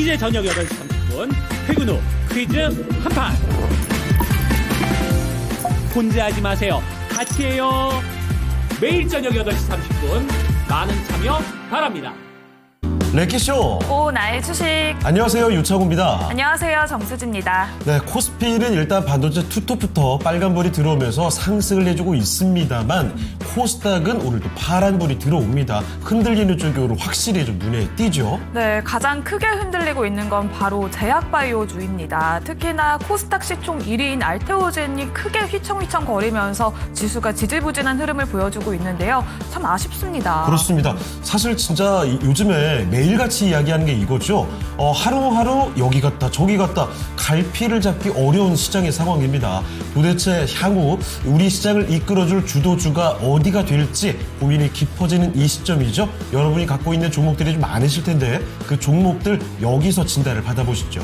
이제 저녁 8시 30분 퇴근 후 퀴즈 한판. 혼자 하지 마세요. 같이 해요. 매일 저녁 8시 30분 많은 참여 바랍니다. 랭키쇼. 오, 나의 주식. 안녕하세요, 유창호입니다. 안녕하세요, 정수지입니다. 네, 코스피는 일단 반도체 투톱부터 빨간불이 들어오면서 상승을 해주고 있습니다만 코스닥은 오늘도 파란불이 들어옵니다. 흔들리는 쪽이 오늘 확실히 좀 눈에 띄죠. 네, 가장 크게 흔들리고 있는 건 바로 제약바이오주입니다. 특히나 코스닥 시총 1위인 알테오젠이 크게 휘청휘청 거리면서 지수가 지지부진한 흐름을 보여주고 있는데요. 참 아쉽습니다. 그렇습니다. 사실 진짜 요즘에 매일같이 이야기하는 게 이거죠. 하루하루 여기 갔다 저기 갔다 갈피를 잡기 어려운 시장의 상황입니다. 도대체 향후 우리 시장을 이끌어줄 주도주가 어디가 될지 고민이 깊어지는 이 시점이죠. 여러분이 갖고 있는 종목들이 좀 많으실 텐데 그 종목들 여기서 진단을 받아보시죠.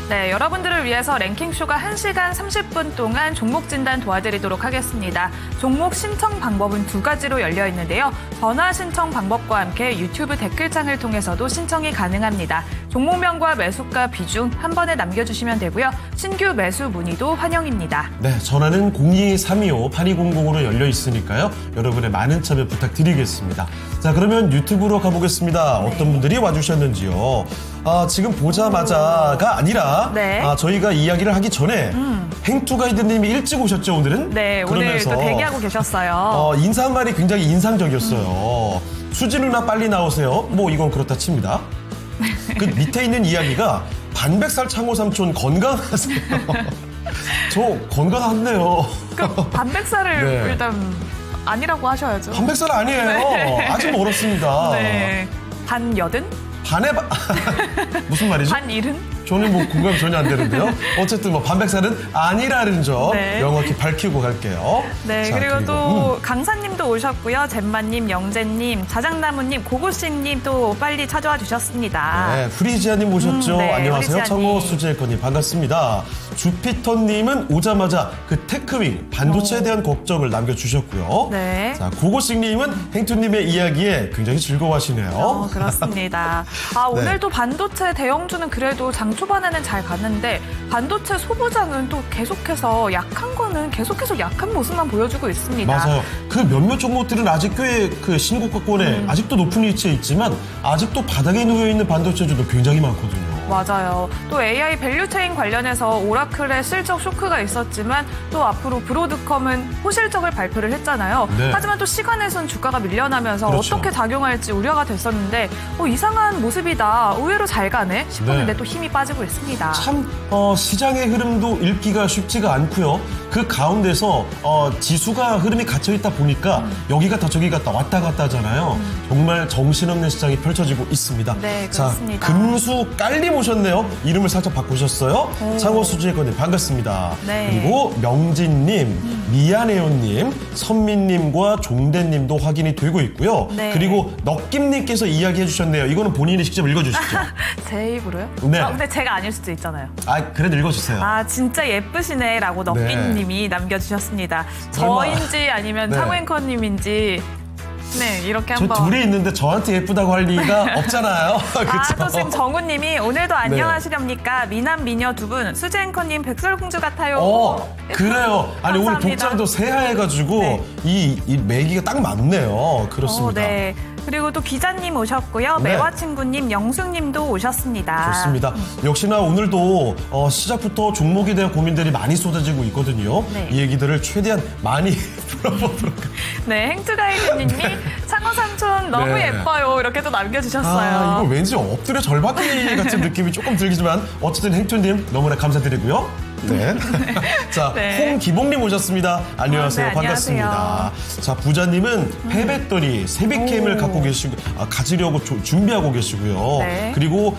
네, 여러분들을 위해서 랭킹쇼가 1시간 30분 동안 종목 진단 도와드리도록 하겠습니다. 종목 신청 방법은 2가지로 열려 있는데요. 전화 신청 방법과 함께 유튜브 댓글창을 통해서도 신청이 가능합니다. 종목명과 매수가 비중 한 번에 남겨주시면 되고요. 신규 매수 문의도 환영입니다. 네, 전화는 02-325-8200으로 열려 있으니까요. 여러분의 많은 참여 부탁드리겠습니다. 자, 그러면 유튜브로 가보겠습니다. 어떤 분들이 와주셨는지요. 지금 보자마자가 아니라 네. 저희가 이야기를 하기 전에 행투가이드님이 일찍 오셨죠, 오늘은? 네, 오늘 또 대기하고 계셨어요. 인사말이 굉장히 인상적이었어요. 수지 누나 빨리 나오세요. 뭐 이건 그렇다 칩니다. 그 밑에 있는 이야기가 반백살 창호 삼촌 건강하세요. 저 건강하네요. 그 반백살을 네. 일단 아니라고 하셔야죠. 반백살 아니에요. 아직 멀었습니다. 네. 반여든? 무슨 말이죠? 반일은? 저는 뭐 공감 전혀 안 되는데요. 어쨌든 뭐 반백살은 아니라는 점 네. 명확히 밝히고 갈게요. 네, 자, 그리고 또 강사님도 오셨고요. 잼마님, 영재님, 자장나무님, 고고씨님 또 빨리 찾아와 주셨습니다. 네, 프리지아님 오셨죠? 네, 안녕하세요. 프리지아님. 청호 수지의건님 반갑습니다. 주피터님은 오자마자 그 테크윙 반도체에 대한 걱정을 남겨주셨고요. 네. 자, 고고식님은 행투님의 이야기에 굉장히 즐거워하시네요. 그렇습니다. 네. 오늘도 반도체 대형주는 그래도 장 초반에는 잘 갔는데 반도체 소부장은 또 계속해서 약한 거는 계속해서 약한 모습만 보여주고 있습니다. 맞아요. 그 몇몇 종목들은 아직 꽤 그 신고가권에 아직도 높은 위치에 있지만 아직도 바닥에 놓여 있는 반도체주도 굉장히 많거든요. 맞아요. 또 AI 밸류체인 관련해서 오라클의 실적 쇼크가 있었지만 또 앞으로 브로드컴은 호실적을 발표를 했잖아요. 네. 하지만 또 시간에선 주가가 밀려나면서 그렇죠. 어떻게 작용할지 우려가 됐었는데 이상한 모습이다. 의외로 잘 가네 싶었는데 네. 또 힘이 빠지고 있습니다. 참 시장의 흐름도 읽기가 쉽지가 않고요. 그 가운데서 지수가 흐름이 갇혀있다 보니까 여기 갔다 저기 갔다 왔다 갔다 하잖아요. 정말 정신없는 시장이 펼쳐지고 있습니다. 네, 자, 그렇습니다. 금수 깔림 오셨네요. 이름을 살짝 바꾸셨어요. 창호 수지의건님 반갑습니다. 네. 그리고 명진님, 미안해요님, 선민님과 종대님도 확인이 되고 있고요. 네. 그리고 넉김님께서 이야기해 주셨네요. 이거는 본인이 직접 읽어주시죠. 제 입으로요? 네. 근데 제가 아닐 수도 있잖아요. 그래도 읽어주세요. 진짜 예쁘시네 라고 넉빈님이 남겨주셨습니다. 설마. 저인지 아니면 네. 창호 앵커님인지 네, 이렇게 저 한번. 둘이 있는데 저한테 예쁘다고 할 리가 없잖아요. 그쵸? 또 지금 정우님이 오늘도 안녕하시렵니까? 미남 미녀 두 분, 수지 앵커님 백설공주 같아요. 그래요. 아니, 오늘 감사합니다. 복장도 새하해가지고 네. 이 매기가 딱 맞네요. 그렇습니다. 네. 그리고 또 기자님 오셨고요. 네. 매화친구님, 영숙님도 오셨습니다. 좋습니다. 역시나 오늘도 시작부터 종목에 대한 고민들이 많이 쏟아지고 있거든요. 네. 이 얘기들을 최대한 많이 풀어보도록 네, 행투가이드님이 창호 삼촌 너무 네. 예뻐요. 이렇게 또 남겨주셨어요. 이거 왠지 엎드려 절받기 같은 느낌이 조금 들기지만 어쨌든 행투님 너무나 감사드리고요. 네. 자, 네. 홍기봉님 오셨습니다. 안녕하세요. 네, 반갑습니다. 자, 부자님은 폐배터리 세비캠을 갖고 계시고, 가지려고 준비하고 계시고요. 네. 그리고,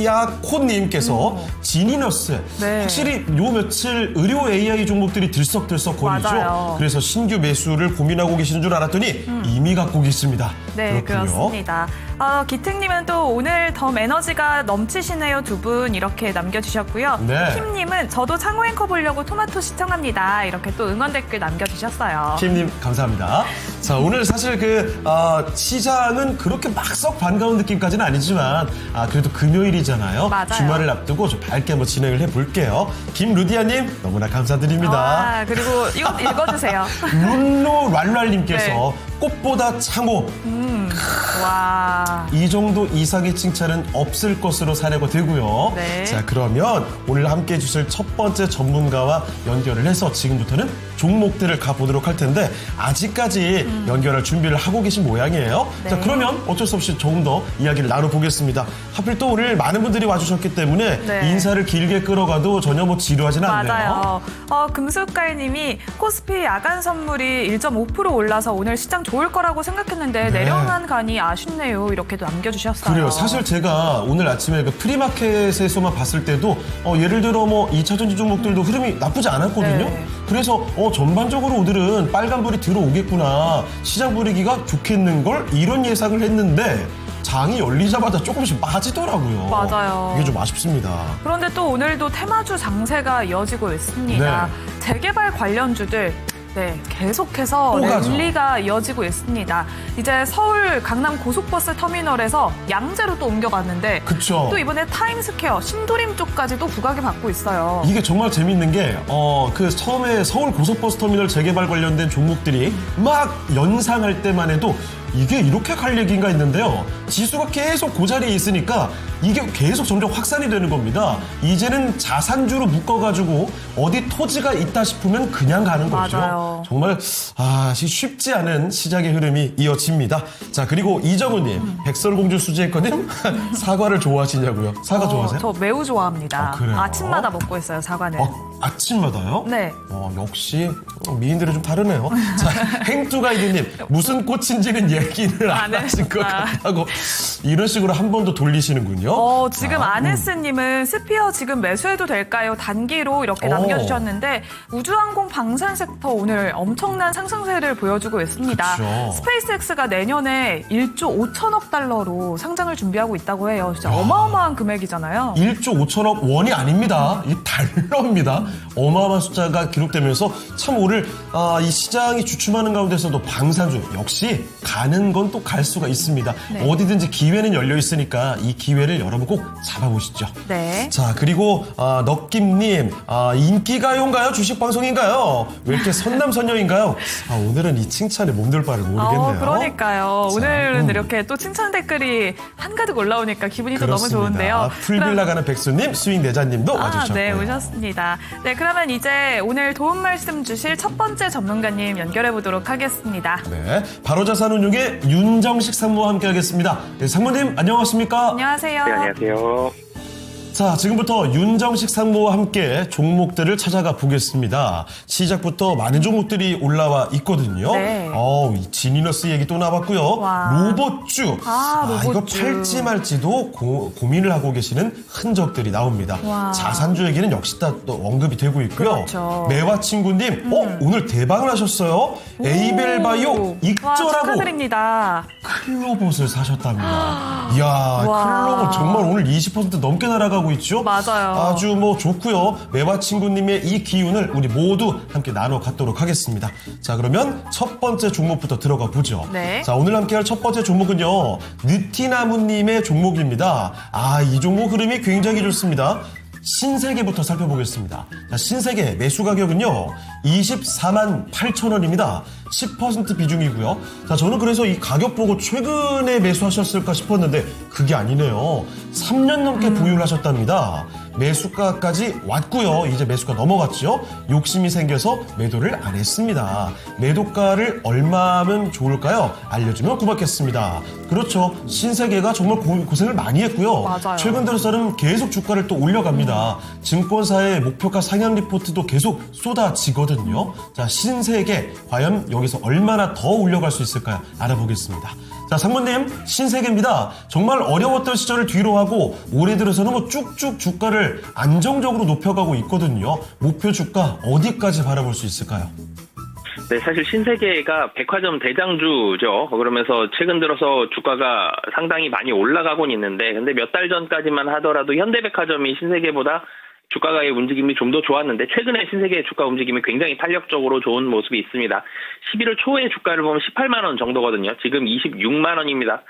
카이아코님께서 지니너스. 네. 확실히 요 며칠 의료 AI 종목들이 들썩들썩 거리죠. 맞아요. 그래서 신규 매수를 고민하고 계시는 줄 알았더니 이미 갖고 계십니다. 네, 그렇군요. 그렇습니다. 기특님은 또 오늘 더 에너지가 넘치시네요, 두 분 이렇게 남겨주셨고요. 네. 킴님은 저도 창호 앵커 보려고 토마토 시청합니다. 이렇게 또 응원 댓글 남겨주셨어요. 킴님 감사합니다. 자, 오늘 사실 시장은 그렇게 막 썩 반가운 느낌까지는 아니지만 그래도 금요일이잖아요. 맞아요. 주말을 앞두고 좀 밝게 한번 진행을 해볼게요. 김루디아님 너무나 감사드립니다. 그리고 이거 읽어주세요. 룬노 랄랄님께서 네. 꽃보다 창호 와. 이 정도 이상의 칭찬은 없을 것으로 사려고 되고요. 네. 자, 그러면 오늘 함께 해주실 첫 번째 전문가와 연결을 해서 지금부터는 종목들을 가보도록 할 텐데 아직까지 연결할 준비를 하고 계신 모양이에요. 네. 자, 그러면 어쩔 수 없이 조금 더 이야기를 나눠보겠습니다. 하필 또 오늘 많은 분들이 와주셨기 때문에 네. 인사를 길게 끌어가도 전혀 뭐 지루하진 않네요. 맞아요. 금숙갈님이 코스피 야간 선물이 1.5% 올라서 오늘 시장 좋을 거라고 생각했는데 네. 내려만 가니 아쉽네요. 이렇게도 남겨주셨어요. 그래요. 사실 제가 오늘 아침에 그 프리마켓에서만 봤을 때도 예를 들어 뭐 2차전지 종목들도 흐름이 나쁘지 않았거든요. 네. 그래서 전반적으로 오늘은 빨간불이 들어오겠구나. 시장 분위기가 좋겠는걸 이런 예상을 했는데 장이 열리자마자 조금씩 빠지더라고요. 맞아요. 이게 좀 아쉽습니다. 그런데 또 오늘도 테마주 장세가 이어지고 있습니다. 네. 재개발 관련주들 계속해서 또 가죠. 랠리가 이어지고 있습니다. 이제 서울 강남 고속버스 터미널에서 양재로 또 옮겨갔는데 그쵸. 또 이번에 타임스퀘어 신도림 쪽까지도 부각이 받고 있어요. 이게 정말 재밌는 게, 처음에 서울 고속버스 터미널 재개발 관련된 종목들이 막 연상할 때만 해도 이게 이렇게 갈 얘기인가 했는데요. 지수가 계속 그 자리에 있으니까 이게 계속 점점 확산이 되는 겁니다. 이제는 자산주로 묶어가지고 어디 토지가 있다 싶으면 그냥 가는 거죠. 맞아요. 정말 쉽지 않은 시장의 흐름이 이어집니다. 자, 그리고 이정우님, 백설공주 수지했거든. 사과를 좋아하시냐고요? 사과 좋아하세요? 저 매우 좋아합니다. 그래요? 아침마다 먹고 있어요, 사과는. 아침마다요? 네. 역시 미인들은 좀 다르네요. 자, 행투가이드님, 무슨 꽃인지는 얘기를 안 하신 것 같다고 이런 식으로 한 번 더 돌리시는군요. 지금 아네스님은 스피어 지금 매수해도 될까요? 단기로 이렇게 남겨주셨는데 우주항공 방산 섹터 오늘 엄청난 상승세를 보여주고 있습니다. 그쵸. 스페이스X가 내년에 1조 5천억 달러로 상장을 준비하고 있다고 해요. 진짜 어마어마한 금액이잖아요. 1조 5천억 원이 아닙니다. 이 달러입니다. 어마어마한 숫자가 기록되면서 참 오늘 이 시장이 주춤하는 가운데서도 방산주 역시 가는 건 또 갈 수가 있습니다. 네. 어디든지 기회는 열려 있으니까 이 기회를 여러분 꼭 잡아보시죠. 네. 자, 그리고 넉김님, 인기가요인가요? 주식방송인가요? 왜 이렇게 선남선녀인가요? 오늘은 이 칭찬에 몸둘 바를 모르겠네요. 그러니까요. 자, 오늘은 이렇게 또 칭찬 댓글이 한가득 올라오니까 기분이 또 너무 좋은데요. 풀빌라 가는 백수님, 스윙 내자님도 와주셨고요. 네, 오셨습니다. 네, 그러면 이제 오늘 도움 말씀 주실 첫 번째 전문가님 연결해 보도록 하겠습니다. 네, 바로자산운용의 윤정식 상무와 함께하겠습니다. 네, 상무님 안녕하십니까? 안녕하세요. 네, 안녕하세요. 자, 지금부터 윤정식 상무와 함께 종목들을 찾아가 보겠습니다. 시작부터 많은 종목들이 올라와 있거든요. 네. 이 지니너스 얘기 또 나왔고요. 와. 로봇주. 이거 로봇주. 팔지 말지도 고민을 하고 계시는 흔적들이 나옵니다. 와. 자산주 얘기는 역시 다 또 언급이 되고 있고요. 그렇죠. 매화 친구님, 오늘 대박을 하셨어요. 에이벨바이오 익절하고 축하드립니다. 클로봇을 사셨답니다. 이야, 와. 클로봇 정말 오늘 20% 넘게 날아가고 있죠? 맞아요. 아주 좋고요. 매화 친구님의 이 기운을 우리 모두 함께 나눠 갖도록 하겠습니다. 자, 그러면 첫 번째 종목부터 들어가 보죠. 네. 자, 오늘 함께 할 첫 번째 종목은요. 느티나무님의 종목입니다. 이 종목 흐름이 굉장히 좋습니다. 신세계부터 살펴보겠습니다. 자, 신세계 매수 가격은요 24만 8천 원입니다. 10% 비중이고요. 자, 저는 그래서 이 가격 보고 최근에 매수하셨을까 싶었는데 그게 아니네요. 3년 넘게 보유를 하셨답니다. 매수가까지 왔고요. 이제 매수가 넘어갔죠. 욕심이 생겨서 매도를 안 했습니다. 매도가를 얼마면 좋을까요? 알려주면 고맙겠습니다. 그렇죠. 신세계가 정말 고생을 많이 했고요. 맞아요. 최근 들어서는 계속 주가를 또 올려갑니다. 증권사의 목표가 상향 리포트도 계속 쏟아지거든요. 자, 신세계 과연 여기서 얼마나 더 올려갈 수 있을까요? 알아보겠습니다. 자, 상무님, 신세계입니다. 정말 어려웠던 시절을 뒤로 하고 올해 들어서는 쭉쭉 주가를 안정적으로 높여가고 있거든요. 목표 주가 어디까지 바라볼 수 있을까요? 네, 사실 신세계가 백화점 대장주죠. 그러면서 최근 들어서 주가가 상당히 많이 올라가곤 있는데, 근데 몇 달 전까지만 하더라도 현대백화점이 신세계보다 주가의 움직임이 좀 더 좋았는데, 최근에 신세계의 주가 움직임이 굉장히 탄력적으로 좋은 모습이 있습니다. 11월 초에 주가를 보면 18만 원 정도거든요. 지금 26만 원입니다.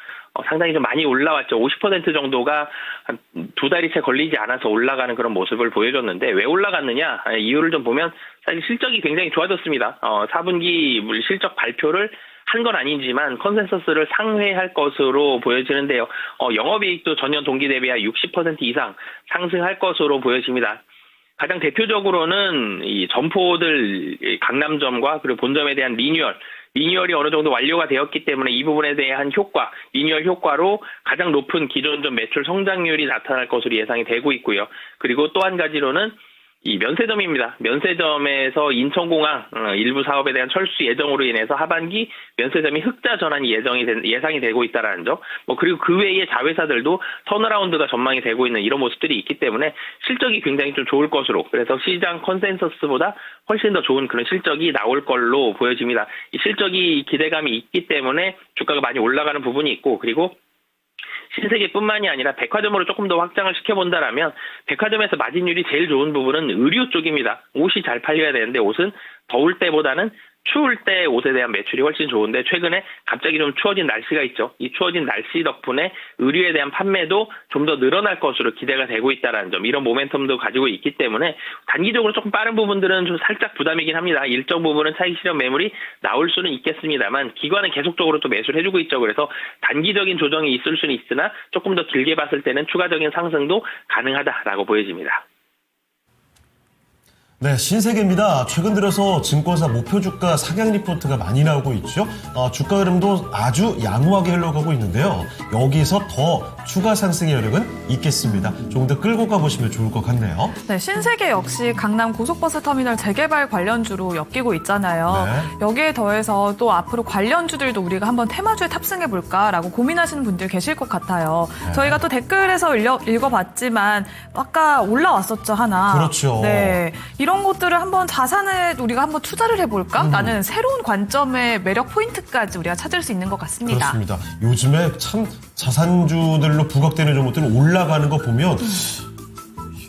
상당히 좀 많이 올라왔죠. 50% 정도가 한 두 달이 채 걸리지 않아서 올라가는 그런 모습을 보여줬는데, 왜 올라갔느냐? 이유를 좀 보면 사실 실적이 굉장히 좋아졌습니다. 4분기 실적 발표를 한 건 아니지만 컨센서스를 상회할 것으로 보여지는데요. 영업이익도 전년 동기 대비 60% 이상 상승할 것으로 보여집니다. 가장 대표적으로는 이 점포들 강남점과 그리고 본점에 대한 리뉴얼이 어느 정도 완료가 되었기 때문에 이 부분에 대한 리뉴얼 효과로 가장 높은 기존점 매출 성장률이 나타날 것으로 예상이 되고 있고요. 그리고 또 한 가지로는 이 면세점입니다. 면세점에서 인천공항 일부 사업에 대한 철수 예정으로 인해서 하반기 면세점이 흑자 전환이 예상이 되고 있다라는 점. 그리고 그 외에 자회사들도 턴어라운드가 전망이 되고 있는 이런 모습들이 있기 때문에 실적이 굉장히 좀 좋을 것으로, 그래서 시장 컨센서스보다 훨씬 더 좋은 그런 실적이 나올 걸로 보여집니다. 이 실적이 기대감이 있기 때문에 주가가 많이 올라가는 부분이 있고, 그리고 신세계뿐만이 아니라 백화점으로 조금 더 확장을 시켜본다라면 백화점에서 마진율이 제일 좋은 부분은 의류 쪽입니다. 옷이 잘 팔려야 되는데 옷은 더울 때보다는 추울 때 옷에 대한 매출이 훨씬 좋은데, 최근에 갑자기 좀 추워진 날씨가 있죠. 이 추워진 날씨 덕분에 의류에 대한 판매도 좀 더 늘어날 것으로 기대가 되고 있다는 점, 이런 모멘텀도 가지고 있기 때문에 단기적으로 조금 빠른 부분들은 좀 살짝 부담이긴 합니다. 일정 부분은 차익 실현 매물이 나올 수는 있겠습니다만 기관은 계속적으로 또 매수를 해주고 있죠. 그래서 단기적인 조정이 있을 수는 있으나 조금 더 길게 봤을 때는 추가적인 상승도 가능하다라고 보여집니다. 네, 신세계입니다. 최근 들어서 증권사 목표 주가 상향 리포트가 많이 나오고 있죠. 주가 흐름도 아주 양호하게 흘러가고 있는데요. 여기서 더 추가 상승의 여력은 있겠습니다. 조금 더 끌고 가보시면 좋을 것 같네요. 네, 신세계 역시 강남 고속버스 터미널 재개발 관련주로 엮이고 있잖아요. 네. 여기에 더해서 또 앞으로 관련주들도 우리가 한번 테마주에 탑승해볼까라고 고민하시는 분들 계실 것 같아요. 네. 저희가 또 댓글에서 읽어봤지만 아까 올라왔었죠, 하나. 그렇죠. 네, 이런 것들을 한번 자산에 우리가 한번 투자를 해볼까? 라는 새로운 관점의 매력 포인트까지 우리가 찾을 수 있는 것 같습니다. 그렇습니다. 요즘에 참 자산주들로 부각되는 이런 것들은 올라가는 거 보면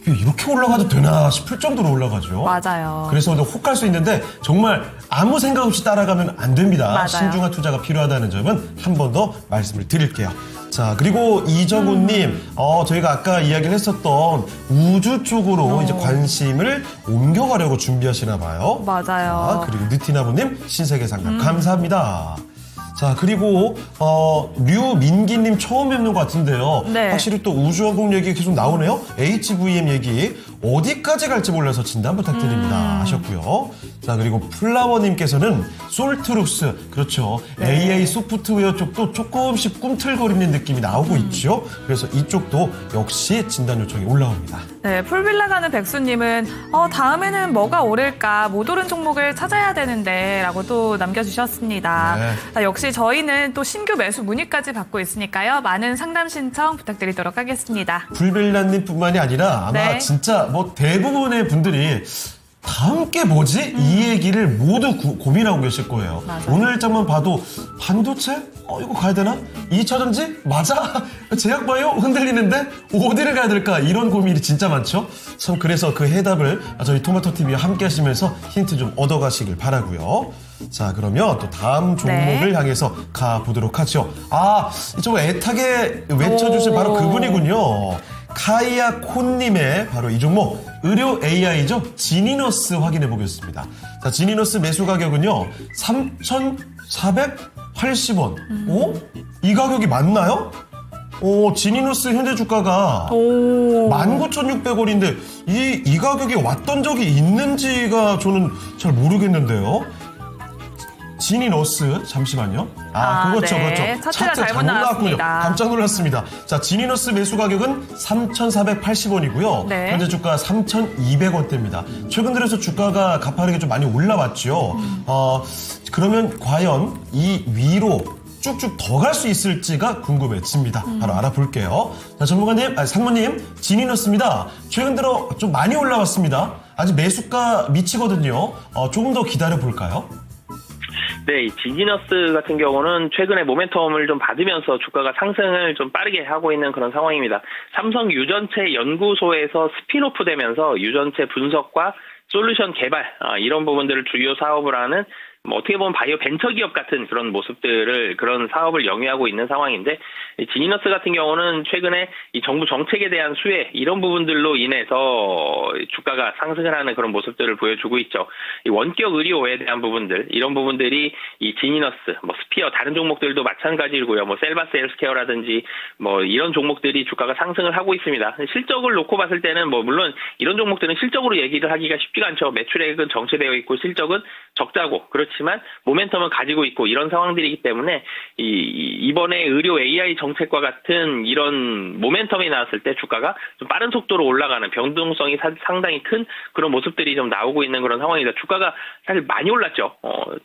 이게 이렇게 올라가도 되나 싶을 정도로 올라가죠. 맞아요. 그래서 혹할 수 있는데 정말 아무 생각 없이 따라가면 안 됩니다. 맞아요. 신중한 투자가 필요하다는 점은 한 번 더 말씀을 드릴게요. 자, 그리고 이정훈님, 저희가 아까 이야기를 했었던 우주 쪽으로 이제 관심을 옮겨가려고 준비하시나 봐요. 맞아요. 자, 그리고 느티나무님, 신세계 상담 감사합니다. 자, 그리고 류민기님 처음 뵙는 것 같은데요. 네. 확실히 또 우주항공 얘기 계속 나오네요. HVM 얘기 어디까지 갈지 몰라서 진단 부탁드립니다 하셨고요. 자, 그리고 플라워님께서는 솔트룩스, 그렇죠. 네. AI 소프트웨어 쪽도 조금씩 꿈틀거리는 느낌이 나오고 있죠. 그래서 이쪽도 역시 진단 요청이 올라옵니다. 네, 풀빌라 가는 백수님은 다음에는 뭐가 오를까 못 오른 종목을 찾아야 되는데 라고 또 남겨주셨습니다. 네. 역시 저희는 또 신규 매수 문의까지 받고 있으니까요. 많은 상담 신청 부탁드리도록 하겠습니다. 불빌라님뿐만이 아니라 아마 네. 진짜 뭐 대부분의 분들이 다음 게 뭐지? 이 얘기를 모두 고민하고 계실 거예요. 맞아요. 오늘 일정만 봐도 반도체? 이거 가야 되나? 2차전지? 맞아? 제약바이오? 흔들리는데? 어디를 가야 될까? 이런 고민이 진짜 많죠? 참 그래서 그 해답을 저희 토마토TV와 함께 하시면서 힌트 좀 얻어가시길 바라고요. 자, 그러면 또 다음 종목을 네. 향해서 가보도록 하죠. 이쪽 애타게 외쳐주신 바로 그분이군요. 카이아 콘님의 바로 이 종목 의료 AI죠. 지니너스 확인해 보겠습니다. 자, 지니너스 매수 가격은요 3,480원. 이 가격이 맞나요? 지니너스 현재 주가가 19,600원인데 이 가격이 왔던 적이 있는지가 저는 잘 모르겠는데요. 지니너스, 잠시만요. 그렇죠, 네. 그렇죠. 차트가 잘못 나왔습니다. 깜짝 놀랐습니다. 자, 지니너스 매수 가격은 3,480원이고요. 네. 현재 주가 3,200원대입니다. 최근 들어서 주가가 가파르게 좀 많이 올라왔죠. 그러면 과연 이 위로 쭉쭉 더 갈 수 있을지가 궁금해집니다. 바로 알아볼게요. 자, 상무님, 지니너스입니다. 최근 들어 좀 많이 올라왔습니다. 아직 매수가 미치거든요. 조금 더 기다려 볼까요? 네, 이 지니너스 같은 경우는 최근에 모멘텀을 좀 받으면서 주가가 상승을 좀 빠르게 하고 있는 그런 상황입니다. 삼성 유전체 연구소에서 스핀오프 되면서 유전체 분석과 솔루션 개발, 이런 부분들을 주요 사업을 하는 어떻게 보면 바이오 벤처 기업 같은 그런 모습들을, 그런 사업을 영위하고 있는 상황인데, 지니너스 같은 경우는 최근에 이 정부 정책에 대한 수혜, 이런 부분들로 인해서 주가가 상승을 하는 그런 모습들을 보여주고 있죠. 이 원격 의료에 대한 부분들, 이런 부분들이 이 지니너스, 스피어, 다른 종목들도 마찬가지고요. 셀바스 헬스케어라든지 이런 종목들이 주가가 상승을 하고 있습니다. 실적을 놓고 봤을 때는 물론 이런 종목들은 실적으로 얘기를 하기가 쉽지가 않죠. 매출액은 정체되어 있고 실적은 적자고, 그렇지만 모멘텀은 가지고 있고, 이런 상황들이기 때문에 이번에 의료 AI 정책과 같은 이런 모멘텀이 나왔을 때 주가가 좀 빠른 속도로 올라가는, 변동성이 상당히 큰 그런 모습들이 좀 나오고 있는 그런 상황이다. 주가가 사실 많이 올랐죠.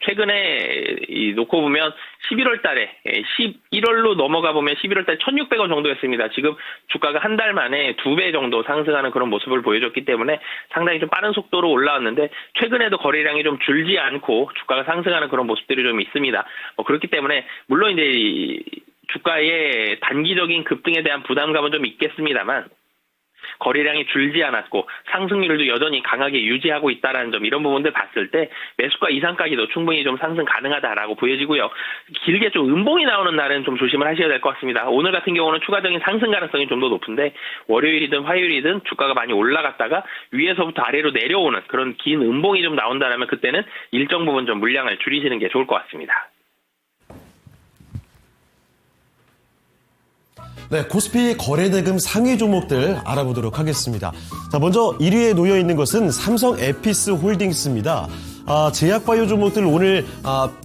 최근에 놓고 보면 11월 달에 11월로 넘어가 보면 11월 달에 1,600원 정도였습니다. 지금 주가가 한 달 만에 2배 정도 상승하는 그런 모습을 보여줬기 때문에 상당히 좀 빠른 속도로 올라왔는데, 최근에도 거래량이 좀 줄지 않고 주가가 상승하는 그런 모습들이 좀 있습니다. 그렇기 때문에 물론 이제 주가의 단기적인 급등에 대한 부담감은 좀 있겠습니다만, 거래량이 줄지 않았고 상승률도 여전히 강하게 유지하고 있다라는 점, 이런 부분들 봤을 때 매수가 이상까지도 충분히 좀 상승 가능하다라고 보여지고요. 길게 좀 음봉이 나오는 날은 좀 조심을 하셔야 될 것 같습니다. 오늘 같은 경우는 추가적인 상승 가능성이 좀 더 높은데, 월요일이든 화요일이든 주가가 많이 올라갔다가 위에서부터 아래로 내려오는 그런 긴 음봉이 좀 나온다면, 그때는 일정 부분 좀 물량을 줄이시는 게 좋을 것 같습니다. 네, 코스피 거래대금 상위 종목들 알아보도록 하겠습니다. 자, 먼저 1위에 놓여 있는 것은 삼성 에피스 홀딩스입니다. 제약바이오 종목들 오늘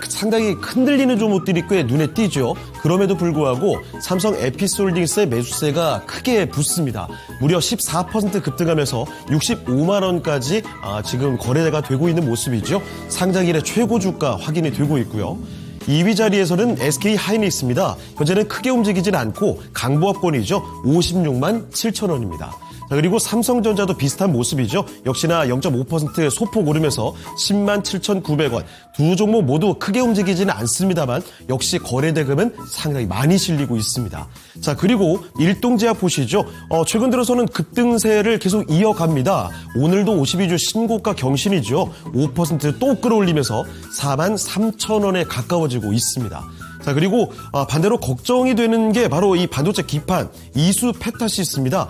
상당히 흔들리는 종목들이 꽤 눈에 띄죠. 그럼에도 불구하고 삼성 에피스 홀딩스의 매수세가 크게 붙습니다. 무려 14% 급등하면서 65만 원까지 지금 거래가 되고 있는 모습이죠. 상장 이래 최고 주가 확인이 되고 있고요. 2위 자리에서는 SK 하이닉스입니다. 현재는 크게 움직이진 않고 강보합권이죠. 56만 7천 원입니다. 자, 그리고 삼성전자도 비슷한 모습이죠. 역시나 0.5% 소폭 오르면서 10만 7,900원. 두 종목 모두 크게 움직이지는 않습니다만 역시 거래대금은 상당히 많이 실리고 있습니다. 자, 그리고 일동제약 보시죠. 최근 들어서는 급등세를 계속 이어갑니다. 오늘도 52주 신고가 경신이죠. 5% 또 끌어올리면서 4만 3천 원에 가까워지고 있습니다. 자, 그리고 반대로 걱정이 되는 게 바로 이 반도체 기판 이수페타시스입니다.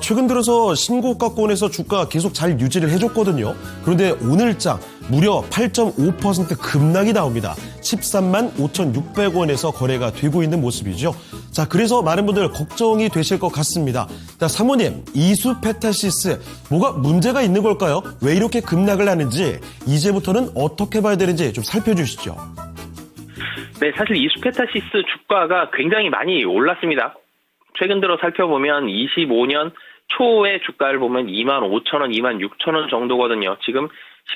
최근 들어서 신고가권에서 주가 계속 잘 유지를 해줬거든요. 그런데 오늘장 무려 8.5% 급락이 나옵니다. 13만 5,600원에서 거래가 되고 있는 모습이죠. 자, 그래서 많은 분들 걱정이 되실 것 같습니다. 자, 사모님, 이수페타시스 뭐가 문제가 있는 걸까요? 왜 이렇게 급락을 하는지, 이제부터는 어떻게 봐야 되는지 좀 살펴주시죠. 네, 사실 이수페타시스 주가가 굉장히 많이 올랐습니다. 최근 들어 살펴보면 25년 초의 주가를 보면 2만 5천 원, 2만 6천 원 정도거든요. 지금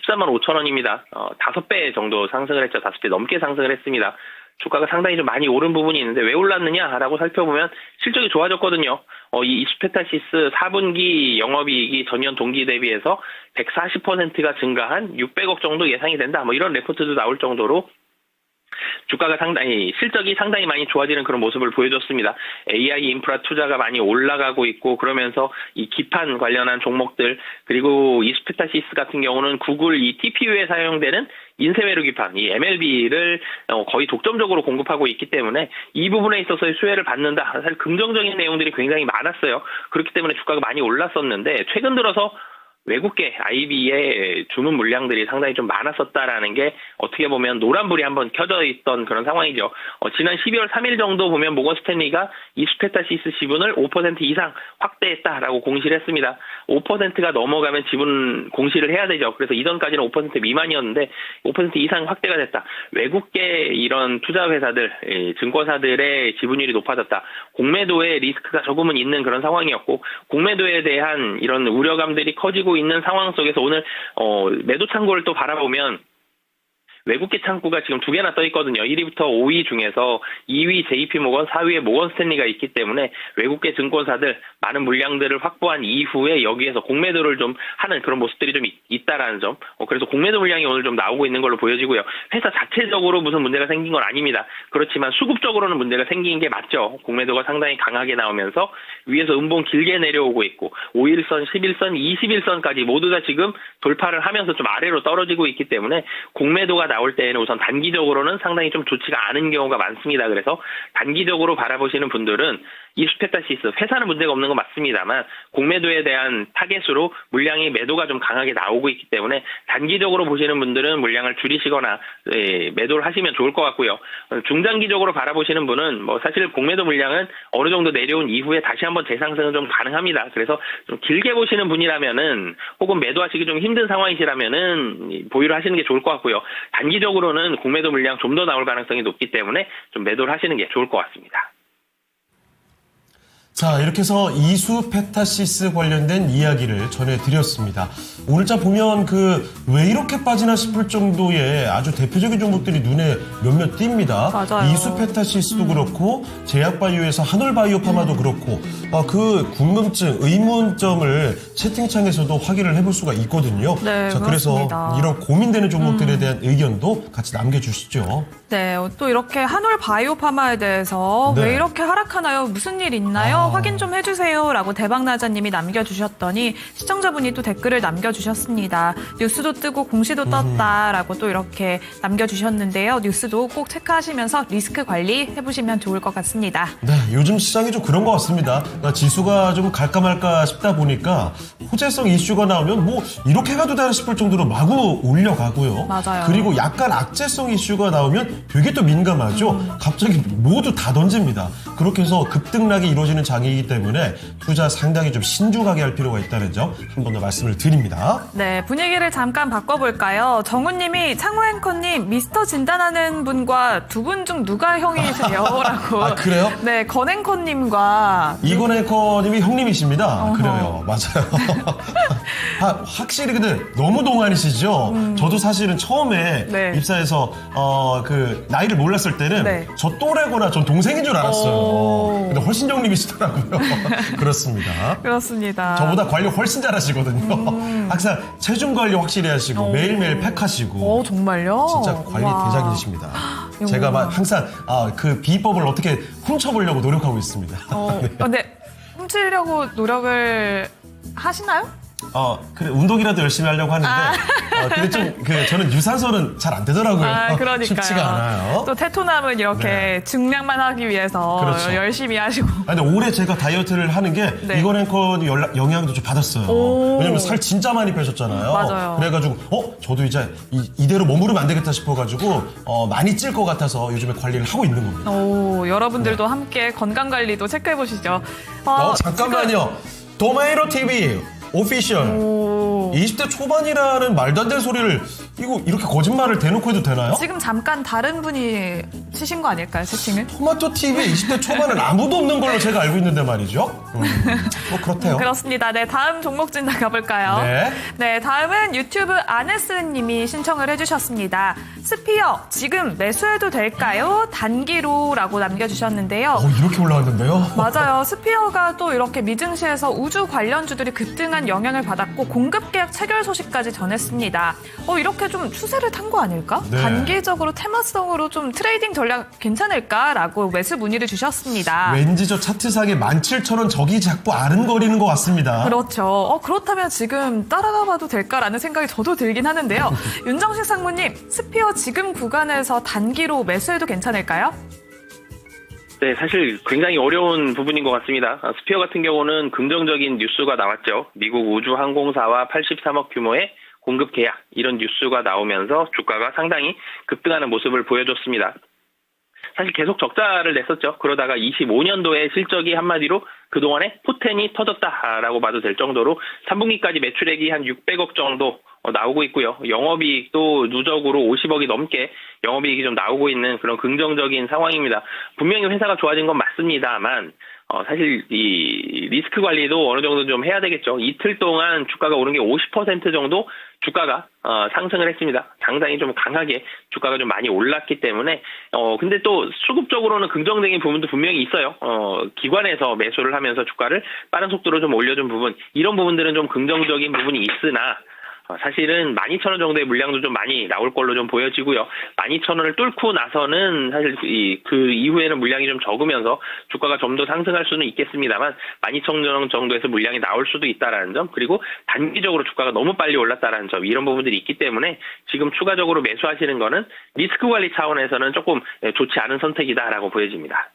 14만 5천 원입니다. 5배 정도 상승을 했죠. 5배 넘게 상승을 했습니다. 주가가 상당히 좀 많이 오른 부분이 있는데 왜 올랐느냐라고 살펴보면 실적이 좋아졌거든요. 이 이수페타시스 4분기 영업이익이 전년 동기 대비해서 140%가 증가한 600억 정도 예상이 된다. 이런 레포트도 나올 정도로 주가가 실적이 상당히 많이 좋아지는 그런 모습을 보여줬습니다. AI 인프라 투자가 많이 올라가고 있고, 그러면서 이 기판 관련한 종목들, 그리고 이수페타시스 같은 경우는 구글 이 TPU에 사용되는 인쇄회로 기판, 이 MLB를 거의 독점적으로 공급하고 있기 때문에 이 부분에 있어서의 수혜를 받는다. 사실 긍정적인 내용들이 굉장히 많았어요. 그렇기 때문에 주가가 많이 올랐었는데, 최근 들어서 외국계 IB의 주문 물량들이 상당히 좀 많았었다라는 게 어떻게 보면 노란불이 한번 켜져 있던 그런 상황이죠. 지난 12월 3일 정도 보면 모건 스탠리가 이수페타시스 지분을 5% 이상 확대했다라고 공시를 했습니다. 5%가 넘어가면 지분 공시를 해야 되죠. 그래서 이전까지는 5% 미만이었는데 5% 이상 확대가 됐다. 외국계 이런 투자 회사들, 증권사들의 지분율이 높아졌다. 공매도의 리스크가 조금은 있는 그런 상황이었고, 공매도에 대한 이런 우려감들이 커지고 있는 상황 속에서 오늘 매도 창고를 또 바라보면 외국계 창구가 지금 2개나 떠 있거든요. 1위부터 5위 중에서 2위 JP모건, 4위에 모건 스탠리가 있기 때문에 외국계 증권사들 많은 물량들을 확보한 이후에 여기에서 공매도를 좀 하는 그런 모습들이 좀 있다라는 점. 그래서 공매도 물량이 오늘 좀 나오고 있는 걸로 보여지고요. 회사 자체적으로 무슨 문제가 생긴 건 아닙니다. 그렇지만 수급적으로는 문제가 생긴 게 맞죠. 공매도가 상당히 강하게 나오면서 위에서 음봉 길게 내려오고 있고 5일선, 11선, 21선까지 모두 다 지금 돌파를 하면서 좀 아래로 떨어지고 있기 때문에 공매도가 나올 때에는 우선 단기적으로는 상당히 좀 좋지가 않은 경우가 많습니다. 그래서 단기적으로 바라보시는 분들은 이수페타시스 회사는 문제가 없는 건 맞습니다만 공매도에 대한 타겟으로 물량이 매도가 좀 강하게 나오고 있기 때문에 단기적으로 보시는 분들은 물량을 줄이시거나 매도를 하시면 좋을 것 같고요. 중장기적으로 바라보시는 분은 뭐 사실 공매도 물량은 어느 정도 내려온 이후에 다시 한번 재상승은 좀 가능합니다. 그래서 좀 길게 보시는 분이라면은 혹은 매도하시기 좀 힘든 상황이시라면은 보유를 하시는 게 좋을 것 같고요. 단기적으로는 공매도 물량 좀 더 나올 가능성이 높기 때문에 좀 매도를 하시는 게 좋을 것 같습니다. 자, 이렇게 해서 이수페타시스 관련된 이야기를 전해드렸습니다. 오늘자 보면 왜 이렇게 빠지나 싶을 정도의 아주 대표적인 종목들이 눈에 몇몇 띕니다. 맞아요. 이수페타시스도 그렇고 제약바이오에서 한올바이오파마도 그렇고 그 궁금증, 의문점을 채팅창에서도 확인을 해볼 수가 있거든요. 네, 자, 그렇습니다. 그래서 이런 고민되는 종목들에 대한 의견도 같이 남겨주시죠. 네, 또 이렇게 한올 바이오파마에 대해서 네. 왜 이렇게 하락하나요? 무슨 일 있나요? 확인 좀 해주세요. 라고 대박나자님이 남겨주셨더니 시청자분이 또 댓글을 남겨주셨습니다. 뉴스도 뜨고 공시도 떴다라고 또 이렇게 남겨주셨는데요. 뉴스도 꼭 체크하시면서 리스크 관리 해보시면 좋을 것 같습니다. 네, 요즘 시장이 좀 그런 것 같습니다. 지수가 좀 갈까 말까 싶다 보니까 호재성 이슈가 나오면 뭐 이렇게 가도 되나 싶을 정도로 마구 올려가고요. 맞아요. 그리고 약간 악재성 이슈가 나오면 되게 또 민감하죠. 갑자기 모두 다 던집니다. 그렇게 해서 급등락이 이루어지는 장이기 때문에 투자 상당히 좀 신중하게 할 필요가 있다는 점 한 번 더 말씀을 드립니다. 네, 분위기를 잠깐 바꿔볼까요? 정우님이 창호 앵커님 미스터 진단하는 분과 두 분 중 누가 형이세요? 라고. 아, 그래요? 네, 건 앵커님과 이건 앵커님이 형님이십니다. 어허. 그래요. 맞아요. 확실히 근데 너무 동안이시죠? 저도 사실은 처음에 네. 입사해서 나이를 몰랐을 때는 네. 저 또래거나 전 동생인 줄 알았어요. 오. 근데 훨씬 형님이시더라고요. 그렇습니다. 그렇습니다. 저보다 관리 훨씬 잘하시거든요. 항상 체중 관리 확실히 하시고 매일매일 팩하시고 정말요? 진짜 관리 와. 대장이십니다. 제가 항상 그 비법을 어떻게 훔쳐보려고 노력하고 있습니다. 근데 훔치려고 노력을 하시나요? 그래, 운동이라도 열심히 하려고 하는데, 근데 저는 유산소는 잘 안 되더라고요. 그러니까요. 쉽지가 않아요. 또 테토남은 이렇게 네. 증량만 하기 위해서 그렇죠. 열심히 하시고. 근데 올해 제가 다이어트를 하는 게, 네. 이건 앵커 영향도 좀 받았어요. 오. 왜냐면 살 진짜 많이 빼셨잖아요. 맞아요. 그래가지고, 저도 이제 이대로 머무르면 안 되겠다 싶어가지고, 많이 찔 것 같아서 요즘에 관리를 하고 있는 겁니다. 여러분들도 함께 건강 관리도 체크해 보시죠. 잠깐만요. 도마이로 TV. 오피셜. 20대 초반이라는 말도 안 되는 소리를 이거 이렇게 거짓말을 대놓고 해도 되나요? 지금 잠깐 다른 분이 치신 거 아닐까요, 채팅을? 토마토 TV에 20대 초반은 아무도 없는 걸로 제가 알고 있는데 말이죠. 뭐 그렇대요. 그렇습니다. 네, 다음 종목 진단 가볼까요? 네. 다음은 유튜브 아네스님이 신청을 해주셨습니다. 스피어 지금 매수해도 될까요? 단기로라고 남겨주셨는데요. 이렇게 올라왔는데요? 맞아요. 스피어가 또 이렇게 미증시에서 우주 관련주들이 급등한 영향을 받았고 공급 계약 체결 소식까지 전했습니다. 이렇게 좀 추세를 탄 거 아닐까? 네. 단기적으로 테마성으로 좀 트레이딩 전략 괜찮을까라고 매수 문의를 주셨습니다. 왠지 저 차트상에 17,000원 저기 자꾸 아른거리는 것 같습니다. 그렇죠. 그렇다면 지금 따라가 봐도 될까라는 생각이 저도 들긴 하는데요. 윤정식 상무님, 스피어 지금 구간에서 단기로 매수해도 괜찮을까요? 네, 사실 굉장히 어려운 부분인 것 같습니다. 스피어 같은 경우는 긍정적인 뉴스가 나왔죠. 미국 우주항공사와 83억 규모의 공급 계약 이런 뉴스가 나오면서 주가가 상당히 급등하는 모습을 보여줬습니다. 사실 계속 적자를 냈었죠. 그러다가 25년도에 실적이 한마디로 그동안에 포텐이 터졌다라고 봐도 될 정도로 3분기까지 매출액이 한 600억 정도 나오고 있고요. 영업이익도 누적으로 50억이 넘게 영업이익이 좀 나오고 있는 그런 긍정적인 상황입니다. 분명히 회사가 좋아진 건 맞습니다만 사실 이 리스크 관리도 어느 정도 좀 해야 되겠죠. 이틀 동안 주가가 오른 게 50% 정도 주가가 상승을 했습니다. 상당히 좀 강하게 주가가 좀 많이 올랐기 때문에 근데 또 수급적으로는 긍정적인 부분도 분명히 있어요. 기관에서 매수를 하면서 주가를 빠른 속도로 좀 올려준 부분, 이런 부분들은 좀 긍정적인 부분이 있으나 사실은 12,000원 정도의 물량도 좀 많이 나올 걸로 좀 보여지고요. 12,000원을 뚫고 나서는 사실 그 이후에는 물량이 좀 적으면서 주가가 좀 더 상승할 수는 있겠습니다만 12,000원 정도에서 물량이 나올 수도 있다라는 점, 그리고 단기적으로 주가가 너무 빨리 올랐다라는 점, 이런 부분들이 있기 때문에 지금 추가적으로 매수하시는 거는 리스크 관리 차원에서는 조금 좋지 않은 선택이다라고 보여집니다.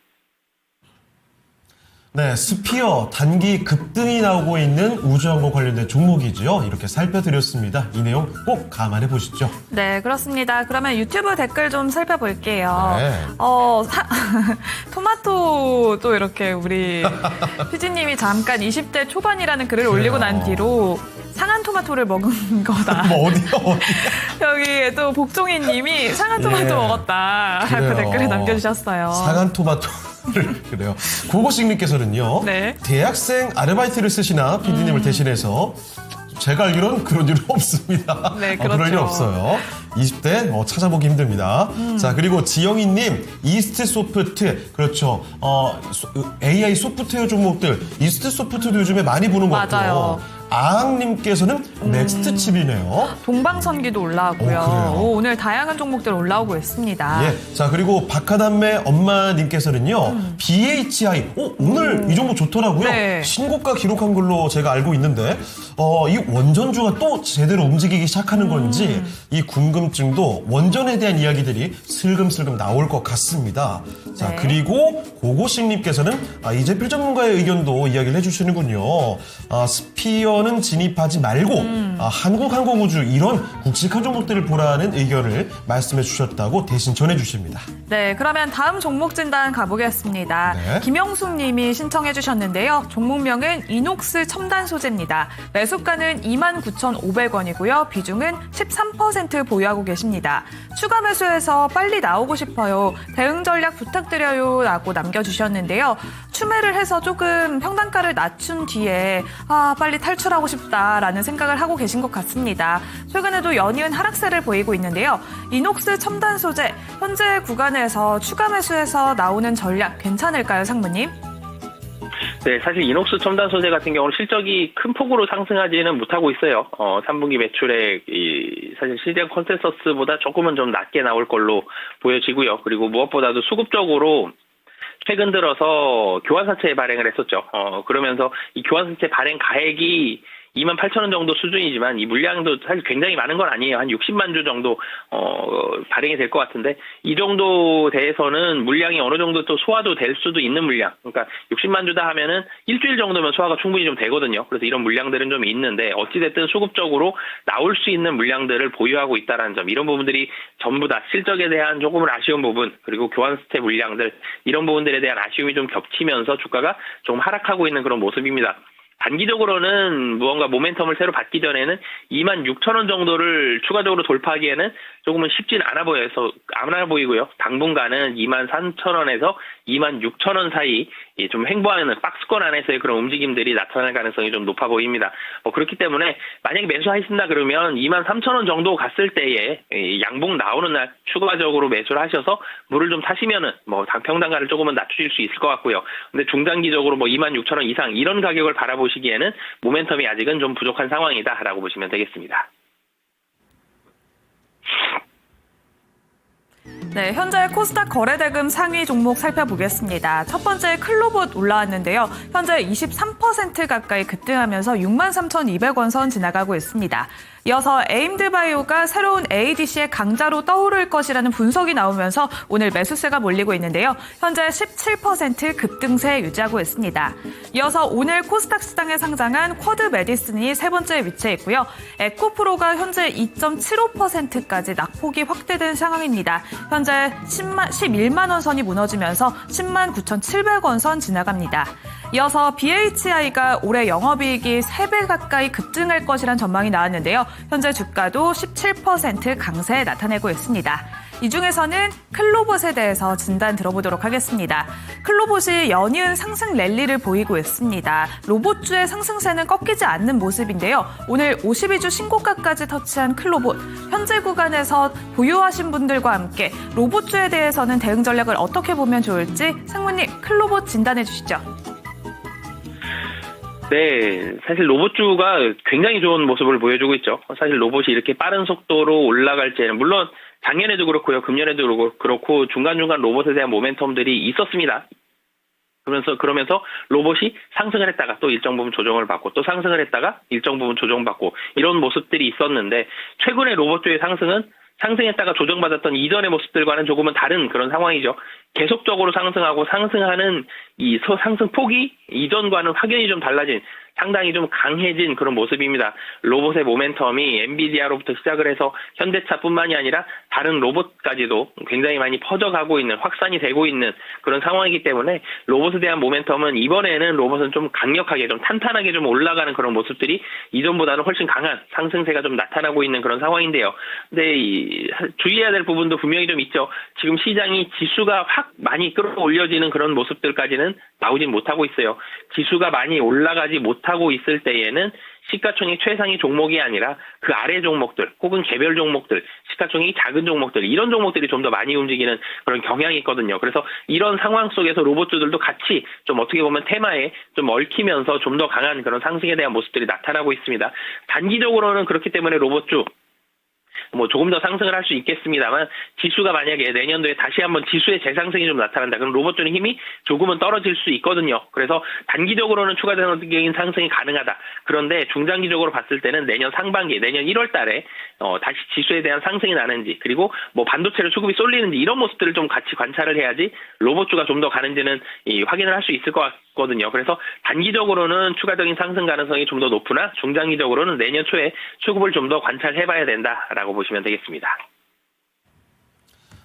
네, 스피어 단기 급등이 나오고 있는 우주항공 관련된 종목이지요. 이렇게 살펴드렸습니다. 이 내용 꼭 감안해 보시죠. 네, 그렇습니다. 그러면 유튜브 댓글 좀 살펴볼게요. 네. 토마토도 이렇게 우리 피디님이 잠깐 20대 초반이라는 글을 올리고 난 뒤로 상한 토마토를 먹은 거다. 뭐 어디요? 여기 또 복종이님이 상한 토마토 먹었다. 그래요. 그 댓글을 남겨주셨어요. 상한 토마토. 그래요. 고고식님께서는요. 네. 대학생 아르바이트를 쓰시나 PD님을 대신해서 제가 알기로는 그런 일은 없습니다. 네, 그럴 일 그렇죠. 없어요. 20대 찾아보기 힘듭니다. 자, 그리고 지영희님, 이스트 소프트, 그렇죠. AI 소프트웨어 종목들, 이스트 소프트도 요즘에 많이 보는 것 맞아요. 같고요. 아항님께서는 넥스트 칩이네요. 동방선기도 올라오고요. 그래요? 오늘 다양한 종목들 올라오고 있습니다. 예. 자, 그리고 박하담의 엄마님께서는요, BHI, 오늘 이 종목 좋더라고요. 네. 신고가 기록한 걸로 제가 알고 있는데, 이 원전주가 또 제대로 움직이기 시작하는 건지, 이 궁금증도 원전에 대한 이야기들이 슬금슬금 나올 것 같습니다. 자, 네. 그리고 고고식님께서는 이재필 전문가의 의견도 이야기를 해주시는군요. 스피어는 진입하지 말고 한국항공우주 이런 굵직한 종목들을 보라는 의견을 말씀해 주셨다고 대신 전해 주십니다. 네, 그러면 다음 종목 진단 가보겠습니다. 네. 김영숙 님이 신청해 주셨는데요. 종목명은 이녹스 첨단 소재입니다. 매수가는 29,500원이고요. 비중은 13% 보유하고 계십니다. 추가 매수해서 빨리 나오고 싶어요. 대응 전략 부탁드려요 라고 남겨주셨는데요. 추매를 해서 조금 평단가를 낮춘 뒤에 빨리 탈출하고 싶다라는 생각을 하고 계신 것 같습니다. 최근에도 연이은 하락세를 보이고 있는데요. 이녹스 첨단 소재, 현재 구간에서 추가 매수해서 나오는 전략 괜찮을까요, 상무님? 네, 사실 이녹스 첨단 소재 같은 경우는 실적이 큰 폭으로 상승하지는 못하고 있어요. 3분기 매출액 사실 시장 컨센서스보다 조금은 좀 낮게 나올 걸로 보여지고요. 그리고 무엇보다도 수급적으로 최근 들어서 교환사채 발행을 했었죠. 그러면서 이 교환사채 발행 가액이 28,000원 정도 수준이지만 이 물량도 사실 굉장히 많은 건 아니에요. 한 60만 주 정도 발행이 될 것 같은데 이 정도 대해서는 물량이 어느 정도 또 소화도 될 수도 있는 물량. 그러니까 60만 주다 하면은 일주일 정도면 소화가 충분히 좀 되거든요. 그래서 이런 물량들은 좀 있는데 어찌됐든 수급적으로 나올 수 있는 물량들을 보유하고 있다는 점, 이런 부분들이 전부 다 실적에 대한 조금은 아쉬운 부분, 그리고 교환사채 물량들, 이런 부분들에 대한 아쉬움이 좀 겹치면서 주가가 좀 하락하고 있는 그런 모습입니다. 단기적으로는 무언가 모멘텀을 새로 받기 전에는 26,000원 정도를 추가적으로 돌파하기에는 조금은 쉽진 않아 보이고요. 당분간은 23,000원에서 26,000원 사이 좀 횡보하는 박스권 안에서의 그런 움직임들이 나타날 가능성이 좀 높아 보입니다. 그렇기 때문에 만약에 매수하신다 그러면 23,000원 정도 갔을 때에 양봉 나오는 날 추가적으로 매수를 하셔서 물을 좀 타시면은 평단가를 조금은 낮추실 수 있을 것 같고요. 근데 중장기적으로 26,000원 이상 이런 가격을 바라보시기에는 모멘텀이 아직은 좀 부족한 상황이다라고 보시면 되겠습니다. 네, 현재 코스닥 거래대금 상위 종목 살펴보겠습니다. 첫 번째 클로봇 올라왔는데요. 현재 23% 가까이 급등하면서 63,200원 선 지나가고 있습니다. 이어서 에임드바이오가 새로운 ADC의 강자로 떠오를 것이라는 분석이 나오면서 오늘 매수세가 몰리고 있는데요. 현재 17% 급등세 유지하고 있습니다. 이어서 오늘 코스닥 시장에 상장한 쿼드 메디슨이 세 번째 위치해 있고요. 에코프로가 현재 2.75%까지 낙폭이 확대된 상황입니다. 현재 11만 원 선이 무너지면서 10만 9,700원 선 지나갑니다. 이어서 BHI가 올해 영업이익이 3배 가까이 급증할 것이란 전망이 나왔는데요. 현재 주가도 17% 강세 나타내고 있습니다. 이 중에서는 클로봇에 대해서 진단 들어보도록 하겠습니다. 클로봇이 연이은 상승 랠리를 보이고 있습니다. 로봇주의 상승세는 꺾이지 않는 모습인데요. 오늘 52주 신고가까지 터치한 클로봇. 현재 구간에서 보유하신 분들과 함께 로봇주에 대해서는 대응 전략을 어떻게 보면 좋을지 상무님 클로봇 진단해 주시죠. 네, 사실 로봇주가 굉장히 좋은 모습을 보여주고 있죠. 사실 로봇이 이렇게 빠른 속도로 올라갈지는 물론 작년에도 그렇고요, 금년에도 그렇고 중간중간 로봇에 대한 모멘텀들이 있었습니다. 그러면서 로봇이 상승을 했다가 또 일정 부분 조정을 받고 또 상승을 했다가 일정 부분 조정받고 이런 모습들이 있었는데 최근의 로봇주의 상승은 상승했다가 조정받았던 이전의 모습들과는 조금은 다른 그런 상황이죠. 계속적으로 상승하고 상승하는 이 상승 폭이 이전과는 확연히 좀 달라진 상당히 좀 강해진 그런 모습입니다. 로봇의 모멘텀이 엔비디아로부터 시작을 해서 현대차뿐만이 아니라 다른 로봇까지도 굉장히 많이 퍼져가고 있는 확산이 되고 있는 그런 상황이기 때문에 로봇에 대한 모멘텀은 이번에는 로봇은 좀 강력하게 좀 탄탄하게 좀 올라가는 그런 모습들이 이전보다는 훨씬 강한 상승세가 좀 나타나고 있는 그런 상황인데요. 근데 주의해야 될 부분도 분명히 좀 있죠. 지금 시장이 지수가 확 많이 끌어올려지는 그런 모습들까지는 나오진 못하고 있어요. 지수가 많이 올라가지 못하고 있을 때에는 시가총액 최상위 종목이 아니라 그 아래 종목들 혹은 개별 종목들, 시가총액이 작은 종목들 이런 종목들이 좀 더 많이 움직이는 그런 경향이 있거든요. 그래서 이런 상황 속에서 로봇주들도 같이 좀 어떻게 보면 테마에 좀 얽히면서 좀 더 강한 그런 상승에 대한 모습들이 나타나고 있습니다. 단기적으로는 그렇기 때문에 로봇주 조금 더 상승을 할 수 있겠습니다만 지수가 만약에 내년도에 다시 한번 지수의 재상승이 좀 나타난다. 그럼 로봇주는 힘이 조금은 떨어질 수 있거든요. 그래서 단기적으로는 추가적인 상승이 가능하다. 그런데 중장기적으로 봤을 때는 내년 상반기, 내년 1월 달에 다시 지수에 대한 상승이 나는지 그리고 반도체를 수급이 쏠리는지 이런 모습들을 좀 같이 관찰을 해야지 로봇주가 좀 더 가는지는 확인을 할 수 있을 것 같거든요. 그래서 단기적으로는 추가적인 상승 가능성이 좀 더 높으나 중장기적으로는 내년 초에 수급을 좀 더 관찰해봐야 된다라고 보시면 되겠습니다.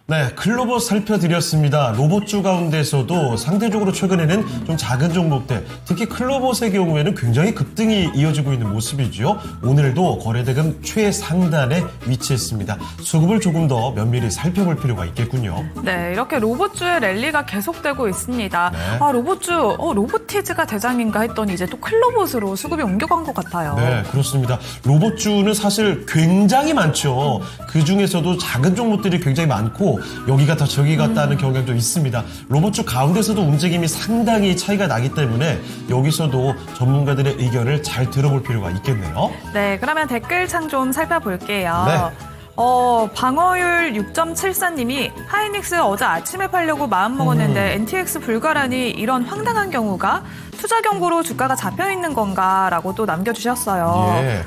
네, 클로봇 살펴드렸습니다. 로봇주 가운데서도 상대적으로 최근에는 좀 작은 종목들, 특히 클로봇의 경우에는 굉장히 급등이 이어지고 있는 모습이죠. 오늘도 거래대금 최상단에 위치했습니다. 수급을 조금 더 면밀히 살펴볼 필요가 있겠군요. 네, 이렇게 로봇주의 랠리가 계속되고 있습니다. 네. 로봇주, 로보티즈가 대장인가 했더니 이제 또 클로봇으로 수급이 옮겨간 것 같아요. 네, 그렇습니다. 로봇주는 사실 굉장히 많죠. 그 중에서도 작은 종목들이 굉장히 많고 여기 갔다 저기 갔다 하는 경향도 있습니다. 로봇주 가운데서도 움직임이 상당히 차이가 나기 때문에 여기서도 전문가들의 의견을 잘 들어볼 필요가 있겠네요. 네, 그러면 댓글창 좀 살펴볼게요. 네. 방어율 6.74님이 하이닉스 어제 아침에 팔려고 마음먹었는데 NTX 불가라니 이런 황당한 경우가 투자 경고로 주가가 잡혀있는 건가 라고 또 남겨주셨어요. 예.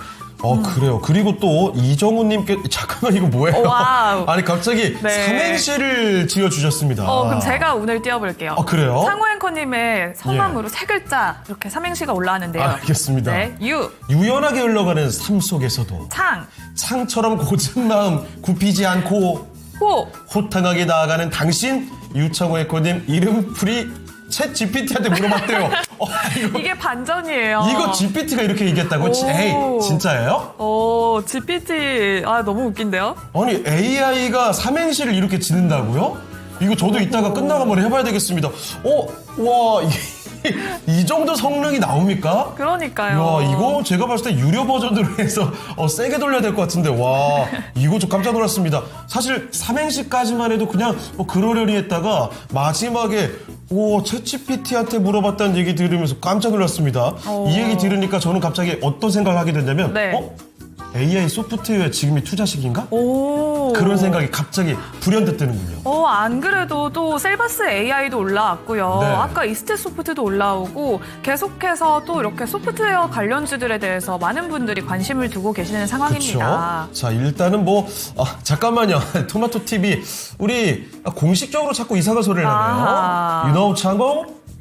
그래요. 그리고 또 이정우님께 잠깐만 이거 뭐예요? 와우. 아니 갑자기 네. 삼행시를 지어주셨습니다. 그럼 제가 오늘 띄워볼게요. 그래요? 상호 앵커님의 성함으로 세 글자 이렇게 삼행시가 올라왔는데요. 알겠습니다. 네, 유연하게 흘러가는 삶 속에서도 창처럼 고진 마음 굽히지 않고 호탕하게 나아가는 당신 유창호 앵커님 이름풀이 챗 GPT한테 물어봤대요. 이게 반전이에요. 이거 GPT가 이렇게 얘기했다고? 에이, 진짜예요? GPT, 너무 웃긴데요? 아니, AI가 삼행시를 이렇게 짓는다고요? 이거 저도 이따가 끝나고 한번 해봐야 되겠습니다. 와, 이 정도 성능이 나옵니까? 그러니까요. 야, 이거 제가 봤을 때 유료 버전으로 해서 세게 돌려야 될 것 같은데, 와, 이거 좀 깜짝 놀랐습니다. 사실 삼행시까지만 해도 그냥 그러려니 했다가 마지막에 챗GPT한테 물어봤다는 얘기 들으면서 깜짝 놀랐습니다. 이 얘기 들으니까 저는 갑자기 어떤 생각을 하게 됐냐면, AI 소프트웨어에 지금이 투자 시기인가? 그런 생각이 갑자기 불현듯 드는군요. 안 그래도 또 셀바스 AI도 올라왔고요. 네. 아까 이스테 소프트도 올라오고 계속해서 또 이렇게 소프트웨어 관련주들에 대해서 많은 분들이 관심을 두고 계시는 상황입니다. 그쵸? 자, 일단은 잠깐만요. 토마토 TV 우리 공식적으로 자꾸 이상한 소리를 하네요. You know,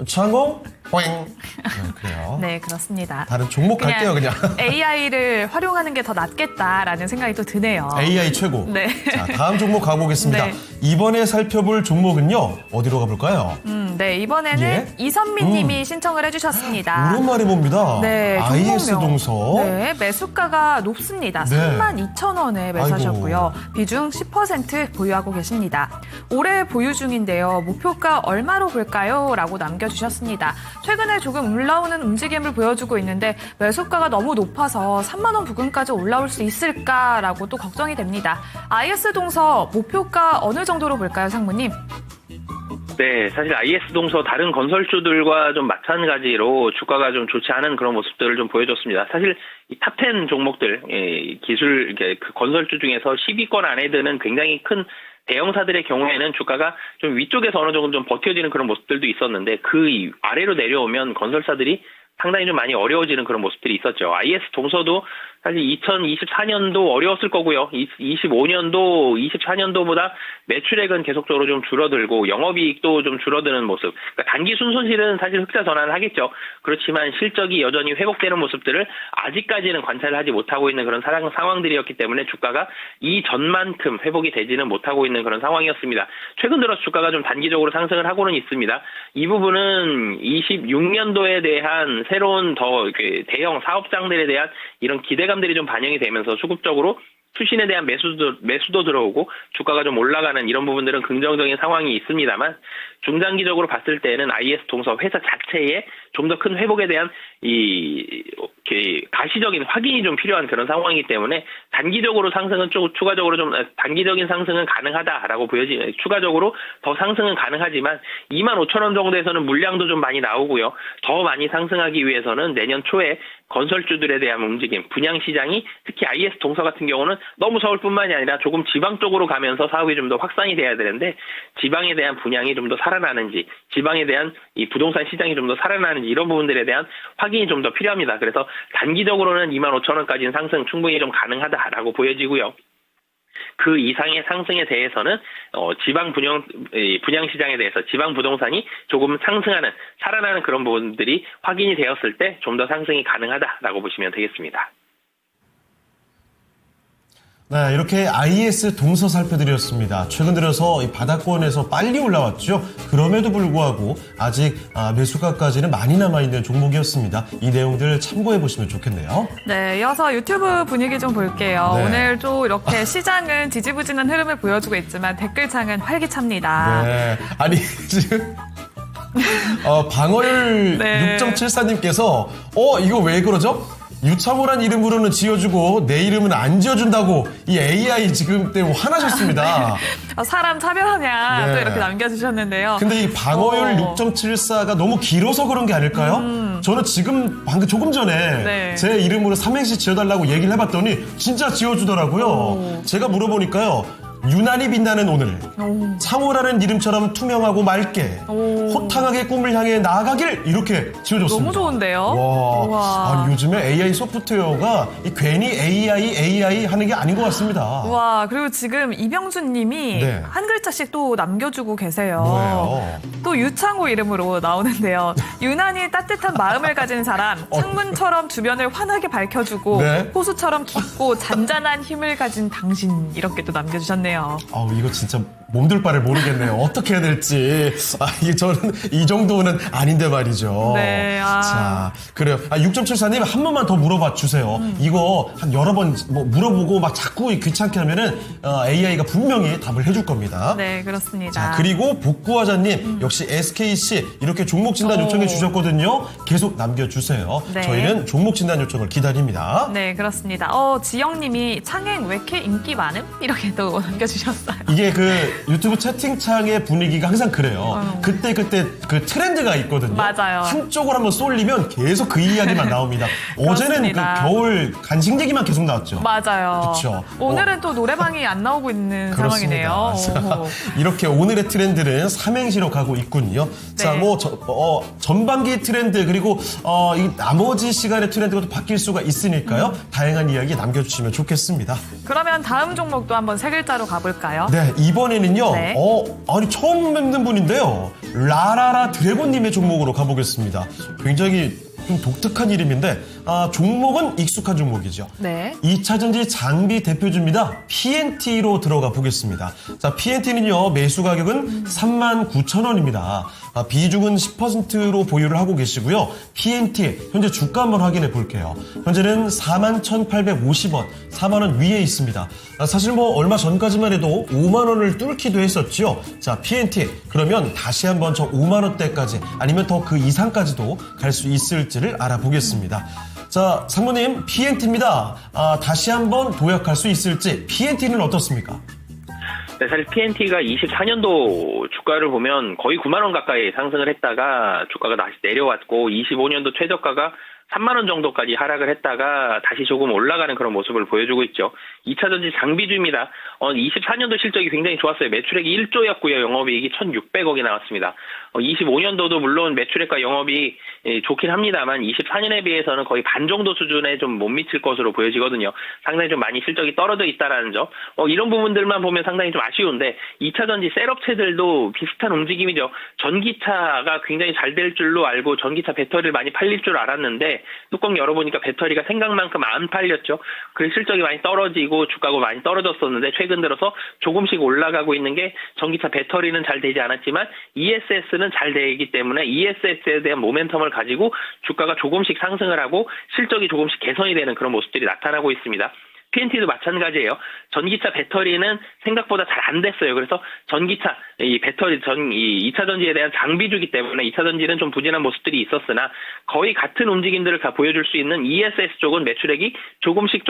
창공? 그래요. 네, 그렇습니다. 다른 종목 갈게요, 그냥. AI를 활용하는 게 더 낫겠다라는 생각이 또 드네요. AI 최고. 네. 자, 다음 종목 가보겠습니다. 네. 이번에 살펴볼 종목은요, 어디로 가볼까요? 네, 이번에는 예? 이선민 님이 신청을 해주셨습니다. 오랜만에 봅니다. 네, IS 종목명. 동서. 네, 매수가가 높습니다. 네. 32,000원에 매수하셨고요. 비중 10% 보유하고 계십니다. 올해 보유 중인데요. 목표가 얼마로 볼까요? 라고 남겨주셨습니다. 최근에 조금 올라오는 움직임을 보여주고 있는데 매수가가 너무 높아서 3만 원 부근까지 올라올 수 있을까라고 또 걱정이 됩니다. IS 동서 목표가 어느 정도로 볼까요, 상무님? 네, 사실 IS 동서 다른 건설주들과 좀 마찬가지로 주가가 좀 좋지 않은 그런 모습들을 좀 보여줬습니다. 사실 이 탑10 종목들, 기술, 그 건설주 중에서 10위권 안에 드는 굉장히 큰 대형사들의 경우에는 주가가 좀 위쪽에서 어느 정도 좀 버텨지는 그런 모습들도 있었는데 그 아래로 내려오면 건설사들이 상당히 좀 많이 어려워지는 그런 모습들이 있었죠. IS 동서도 사실 2024년도 어려웠을 거고요. 25년도, 24년도보다 매출액은 계속적으로 좀 줄어들고 영업이익도 좀 줄어드는 모습. 그러니까 단기 순손실은 사실 흑자 전환을 하겠죠. 그렇지만 실적이 여전히 회복되는 모습들을 아직까지는 관찰을 하지 못하고 있는 그런 상황들이었기 때문에 주가가 이전만큼 회복이 되지는 못하고 있는 그런 상황이었습니다. 최근 들어서 주가가 좀 단기적으로 상승을 하고는 있습니다. 이 부분은 26년도에 대한 새로운 더 대형 사업장들에 대한 이런 기대감들이 좀 반영이 되면서 수급적으로 수신에 대한 매수도 들어오고 주가가 좀 올라가는 이런 부분들은 긍정적인 상황이 있습니다만 중장기적으로 봤을 때는 IS 동서 회사 자체에 좀 더 큰 회복에 대한 가시적인 확인이 좀 필요한 그런 상황이기 때문에 단기적으로 상승은 추가적으로 좀 단기적인 상승은 가능하다라고 추가적으로 더 상승은 가능하지만 25,000원 정도에서는 물량도 좀 많이 나오고요. 더 많이 상승하기 위해서는 내년 초에 건설주들에 대한 움직임, 분양시장이 특히 IS 동서 같은 경우는 너무 서울뿐만이 아니라 조금 지방 쪽으로 가면서 사업이 좀 더 확산이 돼야 되는데 지방에 대한 분양이 좀 더 살아나는지 지방에 대한 이 부동산 시장이 좀 더 살아나는지 이런 부분들에 대한 확인이 좀 더 필요합니다. 그래서 단기적으로는 25,000원까지는 상승 충분히 좀 가능하다라고 보여지고요. 그 이상의 상승에 대해서는 지방 분양 시장에 대해서 지방 부동산이 조금 상승하는 살아나는 그런 부분들이 확인이 되었을 때 좀 더 상승이 가능하다라고 보시면 되겠습니다. 네, 이렇게 IS 동서 살펴드렸습니다. 최근 들어서 이 바닥권에서 빨리 올라왔죠. 그럼에도 불구하고 아직 매수가까지는 많이 남아있는 종목이었습니다. 이 내용들 참고해보시면 좋겠네요. 네, 이어서 유튜브 분위기 좀 볼게요. 네. 오늘도 이렇게 시장은 지지부진한 흐름을 보여주고 있지만 댓글창은 활기찹니다. 네, 아니 지금 방어율 네. 6.74님께서 이거 왜 그러죠? 유창호란 이름으로는 지어주고 내 이름은 안 지어준다고 이 AI 지금 때문에 화나셨습니다. 사람 차별하냐 네. 또 이렇게 남겨주셨는데요. 근데 이 방어율 6.74가 너무 길어서 그런 게 아닐까요? 저는 지금 방금 조금 전에 네. 제 이름으로 삼행시 지어달라고 얘기를 해봤더니 진짜 지어주더라고요. 제가 물어보니까요. 유난히 빛나는 오늘 창호라는 이름처럼 투명하고 맑게 호탕하게 꿈을 향해 나아가길 이렇게 지어줬습니다. 너무 좋은데요? 와, 우와. 아니, 요즘에 AI 소프트웨어가 괜히 AI 하는 게 아닌 것 같습니다. 와, 그리고 지금 이병준 님이 네. 한 글자씩 또 남겨주고 계세요. 뭐예요? 또 유창호 이름으로 나오는데요. 유난히 따뜻한 마음을 가진 사람, 창문처럼 주변을 환하게 밝혀주고 네. 호수처럼 깊고 잔잔한 힘을 가진 당신 이렇게 또 남겨주셨네요. 이거 진짜 몸둘 바를 모르겠네요. 어떻게 해야 될지. 저는 이 정도는 아닌데 말이죠. 네, 자, 그래요. 6.74님 한 번만 더 물어봐 주세요. 이거 한 여러 번 물어보고 막 자꾸 귀찮게 하면은 AI가 분명히 답을 해줄 겁니다. 네, 그렇습니다. 자, 그리고 복구화자님 역시 SKC 이렇게 종목 진단 요청해 주셨거든요. 계속 남겨주세요. 네. 저희는 종목 진단 요청을 기다립니다. 네, 그렇습니다. 지영님이 창행 왜 이렇게 인기 많음? 이렇게 또 남겨주셨어요. 이게 그 유튜브 채팅창의 분위기가 항상 그래요. 그때 그 트렌드가 있거든요. 맞아요. 한쪽으로 한번 쏠리면 계속 그 이야기만 나옵니다. 어제는 그 그렇습니다. 겨울 간식 얘기만 계속 나왔죠. 맞아요. 그쵸. 오늘은 또 노래방이 안 나오고 있는 그렇습니다. 상황이네요. 오. 이렇게 오늘의 트렌드는 삼행시로 가고 있군요. 자, 네. 전반기 트렌드 그리고 이 나머지 시간의 트렌드가 또 바뀔 수가 있으니까요. 다양한 이야기 남겨주시면 좋겠습니다. 그러면 다음 종목도 한번 세 글자로 가볼까요? 네, 이번에는요. 네. 아니 처음 뵙는 분인데요. 라라라 드래곤님의 종목으로 가보겠습니다. 굉장히 좀 독특한 이름인데 종목은 익숙한 종목이죠. 네. 2차전지 장비 대표주입니다. PNT로 들어가 보겠습니다. 자, PNT는요, 매수 가격은 39,000원입니다. 비중은 10%로 보유를 하고 계시고요. PNT, 현재 주가 한번 확인해 볼게요. 현재는 41,850원, 4만원 위에 있습니다. 사실 뭐 얼마 전까지만 해도 5만원을 뚫기도 했었죠. 자, PNT, 그러면 다시 한번 저 5만원대까지 아니면 더 그 이상까지도 갈 수 있을지를 알아보겠습니다. 자, 상무님, PNT입니다. 다시 한번 도약할 수 있을지, PNT는 어떻습니까? 네, 사실 PNT가 24년도 주가를 보면 거의 9만 원 가까이 상승을 했다가 주가가 다시 내려왔고 25년도 최저가가 3만 원 정도까지 하락을 했다가 다시 조금 올라가는 그런 모습을 보여주고 있죠. 2차전지 장비주입니다. 24년도 실적이 굉장히 좋았어요. 매출액이 1조였고요. 영업이익이 1,600억이 나왔습니다. 25년도도 물론 매출액과 영업이 좋긴 합니다만 24년에 비해서는 거의 반 정도 수준에 좀 못 미칠 것으로 보여지거든요. 상당히 좀 많이 실적이 떨어져 있다라는 점. 이런 부분들만 보면 상당히 좀 아쉬운데 2차전지 셀업체들도 비슷한 움직임이죠. 전기차가 굉장히 잘 될 줄로 알고 전기차 배터리를 많이 팔릴 줄 알았는데 뚜껑 열어보니까 배터리가 생각만큼 안 팔렸죠. 그래서 실적이 많이 떨어지고 주가가 많이 떨어졌었는데 최근 들어서 조금씩 올라가고 있는 게 전기차 배터리는 잘 되지 않았지만 ESS는 잘 되기 때문에 ESS에 대한 모멘텀을 가지고 주가가 조금씩 상승을 하고 실적이 조금씩 개선이 되는 그런 모습들이 나타나고 있습니다. PNT도 마찬가지예요. 전기차 배터리는 생각보다 잘 안 됐어요. 그래서 전기차, 이 배터리, 이 2차전지에 대한 장비주기 때문에 2차전지는 좀 부진한 모습들이 있었으나 거의 같은 움직임들을 다 보여줄 수 있는 ESS 쪽은 매출액이 조금씩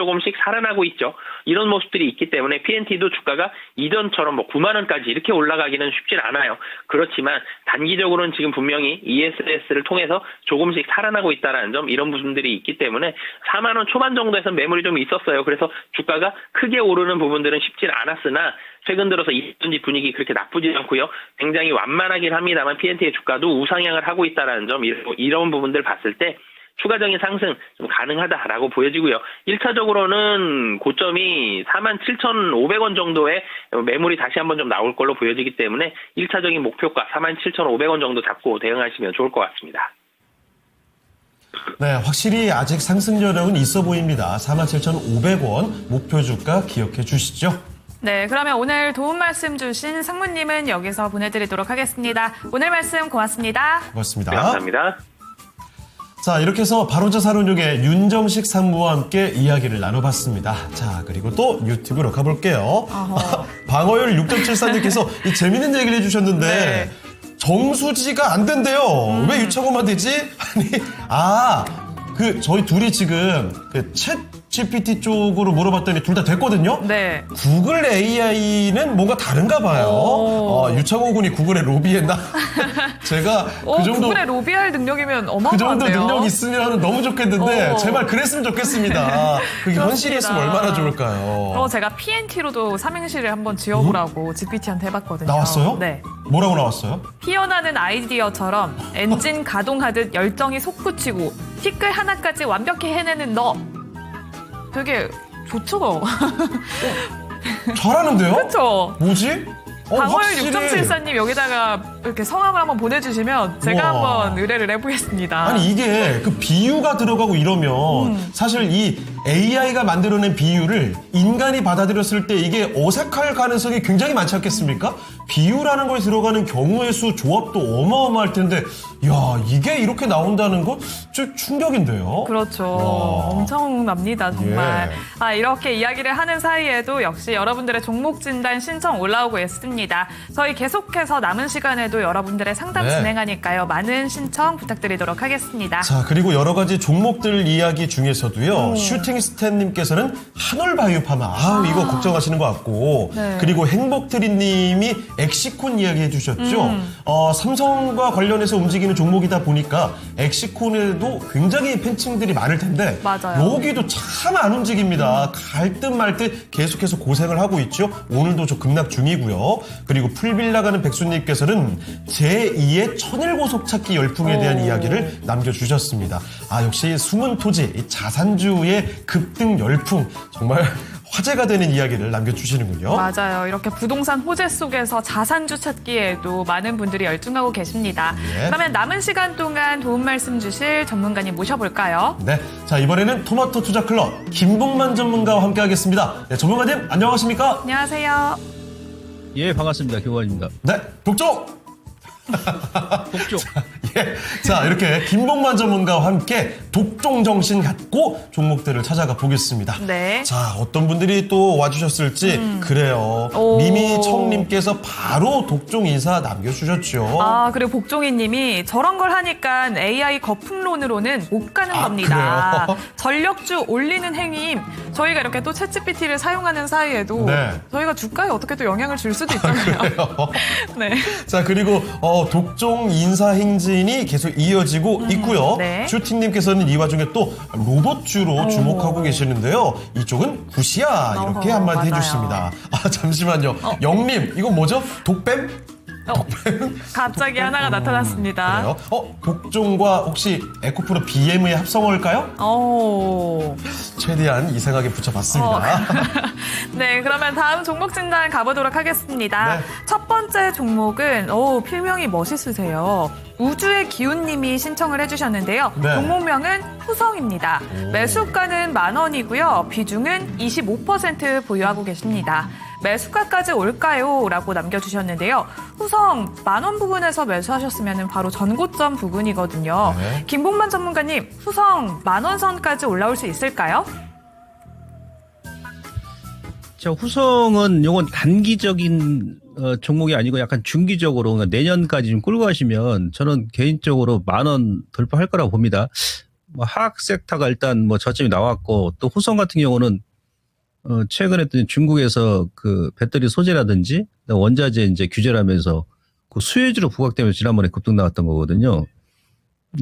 살아나고 있죠. 이런 모습들이 있기 때문에 PNT도 주가가 이전처럼 뭐 9만 원까지 이렇게 올라가기는 쉽진 않아요. 그렇지만 단기적으로는 지금 분명히 ESS를 통해서 조금씩 살아나고 있다는 점, 이런 부분들이 있기 때문에 4만 원 초반 정도에서 매물이 좀 있었어요. 그래서 주가가 크게 오르는 부분들은 쉽진 않았으나 최근 들어서 이전지 분위기 그렇게 나쁘지 않고요. 굉장히 완만하긴 합니다만 PNT의 주가도 우상향을 하고 있다는 점, 이런 부분들 봤을 때 추가적인 상승 좀 가능하다라고 보여지고요. 1차적으로는 고점이 47,500원 정도의 매물이 다시 한번 좀 나올 걸로 보여지기 때문에 1차적인 목표가 47,500원 정도 잡고 대응하시면 좋을 것 같습니다. 네, 확실히 아직 상승 여력은 있어 보입니다. 47,500원 목표 주가 기억해 주시죠. 네, 그러면 오늘 도움 말씀 주신 상무님은 여기서 보내드리도록 하겠습니다. 오늘 말씀 고맙습니다. 고맙습니다. 네, 감사합니다. 자, 이렇게 해서 바로자 사론육의 윤정식 상무와 함께 이야기를 나눠봤습니다. 자, 그리고 또 유튜브로 가볼게요. 방어율 6.74님께서 이 재밌는 얘기를 해주셨는데 네. 정수지가 안 된대요. 왜 유창호만 되지? 아니, 저희 둘이 지금 챗 GPT 쪽으로 물어봤더니 둘 다 됐거든요? 네. 구글 AI는 뭔가 다른가 봐요. 유창호 군이 구글에 로비했나? 제가 그 정도. 구글에 로비할 능력이면 그 어마어마한데요. 정도 능력 있으면 너무 좋겠는데 제발 그랬으면 좋겠습니다. 그게 현실이었으면 얼마나 좋을까요? 제가 PNT로도 삼행시를 한번 지어보라고 GPT한테 해봤거든요. 나왔어요? 네. 뭐라고 나왔어요? 피어나는 아이디어처럼 엔진 가동하듯 열정이 솟구치고 티끌 하나까지 완벽히 해내는 너. 되게 좋죠? 잘하는데요? 그렇죠? 뭐지? 방어율 확실히. 6.74님 여기다가 이렇게 성함을 한번 보내주시면 제가 우와. 한번 의뢰를 해보겠습니다. 아니 이게 그 비유가 들어가고 이러면 사실 이 AI가 만들어낸 비유를 인간이 받아들였을 때 이게 어색할 가능성이 굉장히 많지 않겠습니까? 비유라는 거에 들어가는 경우의 수 조합도 어마어마할 텐데 야 이게 이렇게 나온다는 건 좀 충격인데요. 그렇죠. 와. 엄청납니다, 정말. 예. 이렇게 이야기를 하는 사이에도 역시 여러분들의 종목 진단 신청 올라오고 있습니다. 저희 계속해서 남은 시간에도 여러분들의 상담 네. 진행하니까요. 많은 신청 부탁드리도록 하겠습니다. 자, 그리고 여러 가지 종목들 이야기 중에서도요. 슈팅스탠님께서는 한올바이오파마. 이거 걱정하시는 것 같고. 네. 그리고 행복트리님이 엑시콘 이야기 해주셨죠. 삼성과 관련해서 움직이는 종목이다 보니까 엑시콘에도 굉장히 팬층들이 많을 텐데. 맞아요. 여기도 참 안 움직입니다. 갈 듯 말 듯 계속해서 고생을 하고 있죠. 오늘도 저 급락 중이고요. 그리고 풀빌라 가는 백수님께서는 제2의 천일고속 찾기 열풍에 대한 이야기를 남겨주셨습니다. 아, 역시 숨은 토지, 이 자산주의 급등 열풍, 정말 화제가 되는 이야기를 남겨주시는군요. 맞아요. 이렇게 부동산 호재 속에서 자산주 찾기에도 많은 분들이 열중하고 계십니다. 예. 그러면 남은 시간 동안 도움 말씀 주실 전문가님 모셔볼까요? 네, 자 이번에는 토마토 투자 클럽 김봉만 전문가와 함께하겠습니다. 네, 전문가님 안녕하십니까? 안녕하세요. 예, 반갑습니다. 교관입니다. 네, 독종. 독종. 예, 자 이렇게 김봉만 전문가와 함께 독종 정신 갖고 종목들을 찾아가 보겠습니다. 네. 자 어떤 분들이 또 와주셨을지 그래요. 오. 미미청님께서 바로 독종 인사 남겨주셨죠. 아, 그리고 복종희 님이 저런 걸 하니까 AI 거품론으로는 못 가는 겁니다. 그래요? 전력주 올리는 행위임. 저희가 이렇게 또 챗GPT를 사용하는 사이에도 네. 저희가 주가에 어떻게 또 영향을 줄 수도 있잖아요. 네. 자 그리고 독종 인사 행진이 계속 이어지고 있고요. 네. 슈팅님께서는 이 와중에 또 로봇주로 주목하고 계시는데요. 이쪽은 구시야 이렇게 한마디 맞아요. 해주십니다. 아 잠시만요. 영님 이건 뭐죠? 독뱀? 갑자기 하나가 나타났습니다. 그래요? 독종과 혹시 에코프로 BM의 합성어일까요? 오. 최대한 이상하게 붙여봤습니다. 네, 그러면 다음 종목 진단 가보도록 하겠습니다. 네. 첫 번째 종목은 필명이 멋있으세요. 우주의 기운님이 신청을 해주셨는데요. 네. 종목명은 후성입니다. 매수가는 10,000원이고요. 비중은 25% 보유하고 계십니다. 매수가까지 올까요? 라고 남겨주셨는데요. 후성 10,000원 부분에서 매수하셨으면 바로 전고점 부근이거든요. 네. 김봉만 전문가님, 후성 10,000원 선까지 올라올 수 있을까요? 자, 후성은 요건 단기적인 종목이 아니고 약간 중기적으로 그러니까 내년까지 좀 끌고 가시면 저는 개인적으로 10,000원 돌파할 거라고 봅니다. 뭐 하락 섹터가 일단 뭐 저점이 나왔고 또 후성 같은 경우는 최근에 또 중국에서 그 배터리 소재라든지 원자재 이제 규제라면서 그 수혜주로 부각되면서 지난번에 급등 나왔던 거거든요.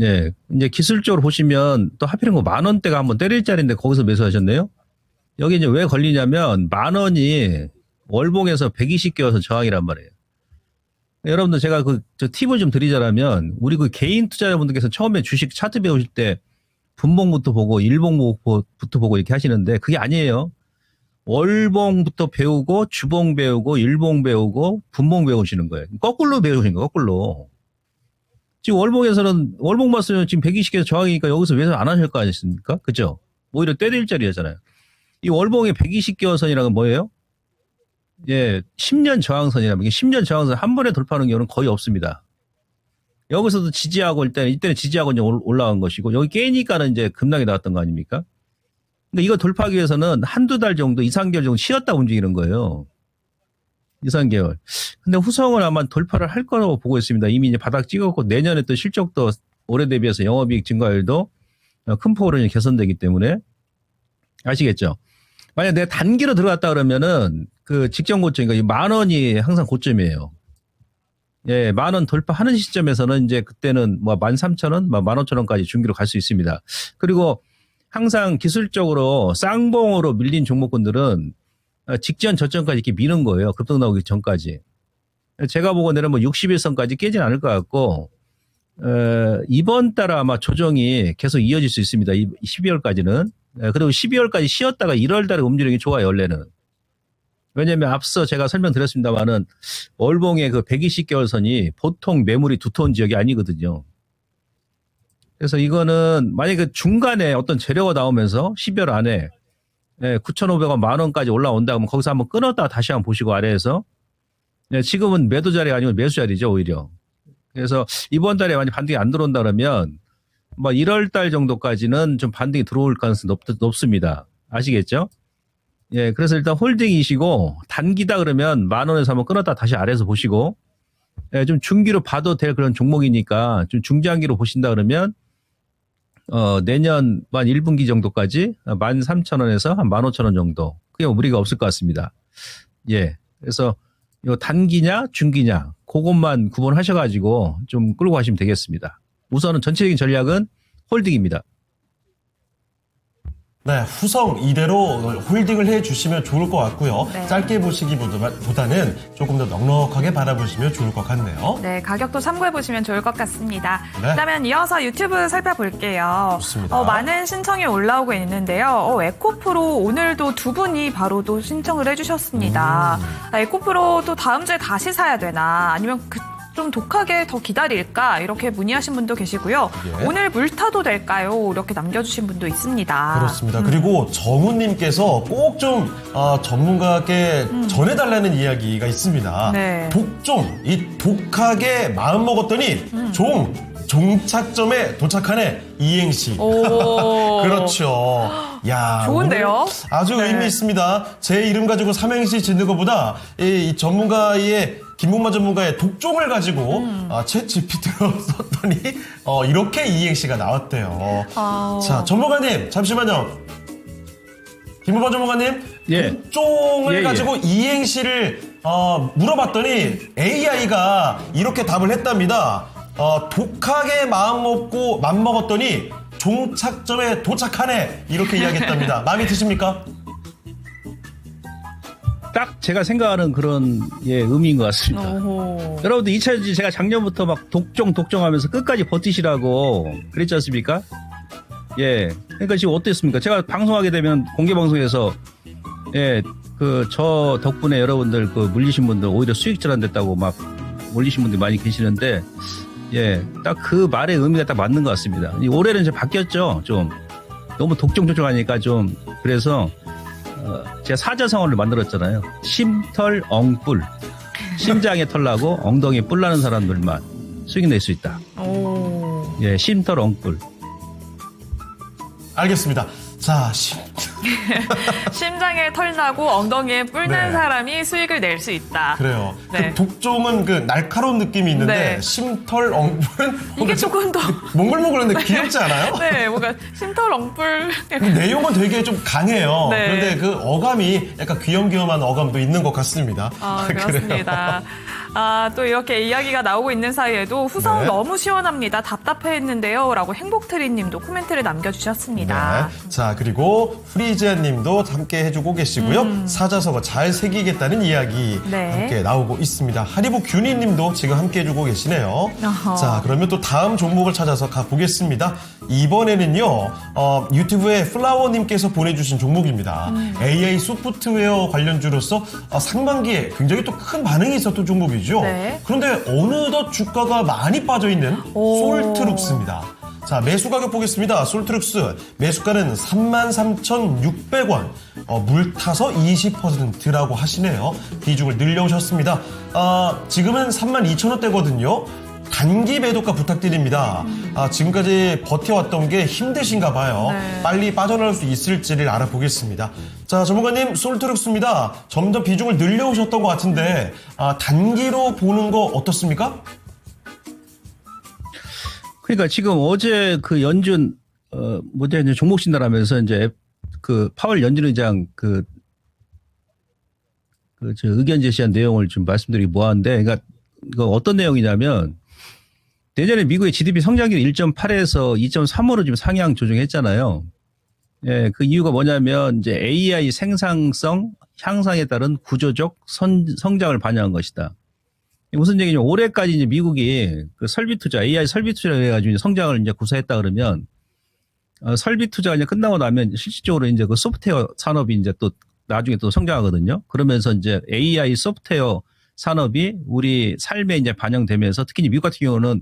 예. 이제 기술적으로 보시면 또 하필이면 10,000원대가 한번 때릴 자리인데 거기서 매수하셨네요. 여기 이제 왜 걸리냐면 10,000원이 월봉에서 120개여서 저항이란 말이에요. 여러분들 제가 저 팁을 좀 드리자면 우리 그 개인 투자자분들께서 처음에 주식 차트 배우실 때 분봉부터 보고 일봉부터 보고 이렇게 하시는데 그게 아니에요. 월봉부터 배우고 주봉 배우고 일봉 배우고 분봉 배우시는 거예요. 거꾸로 배우시는 거예요. 거꾸로. 지금 월봉에서는 월봉 봤으면 지금 120개에서 저항이니까 여기서 매수 안 하실 거 아니겠습니까? 그죠? 오히려 때릴 자리였잖아요. 이 월봉의 120개선이라는 건 뭐예요? 예, 10년 저항선이라면 10년 저항선 한 번에 돌파하는 경우는 거의 없습니다. 여기서도 지지하고 이때는 지지하고 이제 올라간 것이고 여기 깨니까는 이제 급락이 나왔던 거 아닙니까? 근데 이거 돌파하기 위해서는 한두 달 정도, 2, 3개월 정도 쉬었다 움직이는 거예요. 2, 3개월. 근데 후성은 아마 돌파를 할 거라고 보고 있습니다. 이미 이제 바닥 찍었고 내년에 또 실적도 올해 대비해서 영업이익 증가율도 큰 폭으로 개선되기 때문에 아시겠죠? 만약 내가 단기로 들어갔다 그러면은 그 직전 고점, 그러니까 10,000원이 항상 고점이에요. 예, 10,000원 돌파하는 시점에서는 이제 그때는 뭐 13,000원, 15,000원까지 중기로 갈 수 있습니다. 그리고 항상 기술적으로 쌍봉으로 밀린 종목군들은 직전 저점까지 이렇게 미는 거예요. 급등 나오기 전까지. 제가 보고는 뭐 61선까지 깨진 않을 것 같고, 이번 달 아마 조정이 계속 이어질 수 있습니다. 12월까지는. 그리고 12월까지 쉬었다가 1월 달에 움직이는 게 좋아요, 원래는. 왜냐면 앞서 제가 설명드렸습니다만은 월봉의 그 120개월 선이 보통 매물이 두터운 지역이 아니거든요. 그래서 이거는 만약에 그 중간에 어떤 재료가 나오면서 12월 안에 9,500원, 10,000원까지 올라온다 그러면 거기서 한번 끊었다가 다시 한번 보시고 아래에서 지금은 매도 자리가 아니고 매수 자리죠, 오히려. 그래서 이번 달에 만약 반등이 안 들어온다 그러면 뭐 1월 달 정도까지는 좀 반등이 들어올 가능성이 높습니다. 아시겠죠? 예, 그래서 일단 홀딩이시고 단기다 그러면 10,000원에서 한번 끊었다 다시 아래에서 보시고 좀 중기로 봐도 될 그런 종목이니까 좀 중장기로 보신다 그러면 내년 만 1분기 정도까지 13,000원에서 한 15,000원 정도 그게 무리가 없을 것 같습니다. 예, 그래서 요 단기냐 중기냐 그것만 구분하셔가지고 좀 끌고 가시면 되겠습니다. 우선은 전체적인 전략은 홀딩입니다. 네, 후성 이대로 홀딩을 해주시면 좋을 것 같고요. 네. 짧게 보시기보다는 조금 더 넉넉하게 바라보시면 좋을 것 같네요. 네, 가격도 참고해 보시면 좋을 것 같습니다. 네. 그러면 이어서 유튜브 살펴볼게요. 좋습니다. 많은 신청이 올라오고 있는데요. 에코프로 오늘도 두 분이 바로 또 신청을 해주셨습니다. 에코프로 또 다음 주에 다시 사야 되나 아니면 좀 독하게 더 기다릴까 이렇게 문의하신 분도 계시고요. 예. 오늘 물 타도 될까요? 이렇게 남겨주신 분도 있습니다. 그렇습니다. 그리고 정우님께서 꼭 좀 전문가께 전해달라는 이야기가 있습니다. 네. 독종, 이 독하게 마음먹었더니 종착점에 도착하네 이행시. 오. 그렇죠. 야, 좋은데요? 오늘 아주 네. 의미 있습니다. 제 이름 가지고 삼행시 짓는 것보다 이 전문가의 김봉만 전문가의 독종을 가지고 챗 GPT로 썼더니 이렇게 이행시가 나왔대요. 자, 전문가님 잠시만요. 김봉만 전문가님, 예. 독종을 예, 예. 가지고 이행시를 물어봤더니 AI가 이렇게 답을 했답니다. 독하게 맘먹었더니 종착점에 도착하네 이렇게 이야기했답니다. 마음에 드십니까? 딱 제가 생각하는 그런 의미인 것 같습니다. 오호. 여러분들 2차전지 제가 작년부터 막 독종하면서 끝까지 버티시라고 그랬지 않습니까? 예. 그러니까 지금 어땠습니까? 제가 방송하게 되면 공개 방송에서 저 덕분에 여러분들 물리신 분들 오히려 수익 전환됐다고 막 올리신 분들이 많이 계시는데 딱 그 말의 의미가 딱 맞는 것 같습니다. 올해는 이제 바뀌었죠. 좀 너무 독종하니까 좀 그래서 제가 사자성어를 만들었잖아요. 심털 엉뿔. 심장에 털 나고 엉덩이에 뿔 나는 사람들만 수익 낼 수 있다. 오. 심털 엉뿔. 알겠습니다. 자, 심장에 털 나고 엉덩이에 뿔 난 네. 사람이 수익을 낼 수 있다. 그래요. 네. 그 독종은 날카로운 느낌이 있는데 네. 심털 엉불은 이게 조금 더 몽글몽글한데 귀엽지 않아요? 네, 뭔가 심털 엉뿔. 그 내용은 되게 좀 강해요. 네. 그런데 그 어감이 약간 귀염귀염한 어감도 있는 것 같습니다. 그렇습니다. 또 이렇게 이야기가 나오고 있는 사이에도 후성 네. 너무 시원합니다. 답답해했는데요. 라고 행복트리님도 코멘트를 남겨주셨습니다. 네. 자, 그리고 프리지아 님도 함께 해주고 계시고요. 사자성어 잘 새기겠다는 이야기 네. 함께 나오고 있습니다. 하리보 균이 님도 지금 함께 해주고 계시네요. 어허. 자, 그러면 또 다음 종목을 찾아서 가보겠습니다. 이번에는요, 유튜브에 플라워 님께서 보내주신 종목입니다. AI 소프트웨어 관련주로서 상반기에 굉장히 또 큰 반응이 있었던 종목이죠. 네. 그런데 어느덧 주가가 많이 빠져있는 오. 솔트룩스입니다. 자, 매수 가격 보겠습니다. 솔트룩스 매수가는 33,600원. 물 타서 20%라고 하시네요. 비중을 늘려오셨습니다. 지금은 32,000원대거든요. 단기 매도가 부탁드립니다. 지금까지 버텨왔던 게 힘드신가 봐요. 네. 빨리 빠져나올 수 있을지를 알아보겠습니다. 자, 전문가님, 솔트룩스입니다. 점점 비중을 늘려오셨던 것 같은데 단기로 보는 거 어떻습니까? 그러니까 지금 어제 그 연준 이제 종목 신달하면서 이제 그 파월 연준 의장 저 의견 제시한 내용을 좀 말씀드리기 뭐한데, 그러니까 어떤 내용이냐면 내년에 미국의 GDP 성장률 1.8에서 2.3으로 지금 상향 조정했잖아요. 예, 그 이유가 뭐냐면 이제 AI 생산성 향상에 따른 구조적 성장을 반영한 것이다. 무슨 얘기냐면 올해까지 이제 미국이 그 설비 투자, AI 설비 투자를 해가지고 이제 성장을 이제 구사했다 그러면 설비 투자가 이제 끝나고 나면 실질적으로 이제 그 소프트웨어 산업이 이제 또 나중에 또 성장하거든요. 그러면서 이제 AI 소프트웨어 산업이 우리 삶에 이제 반영되면서 특히 미국 같은 경우는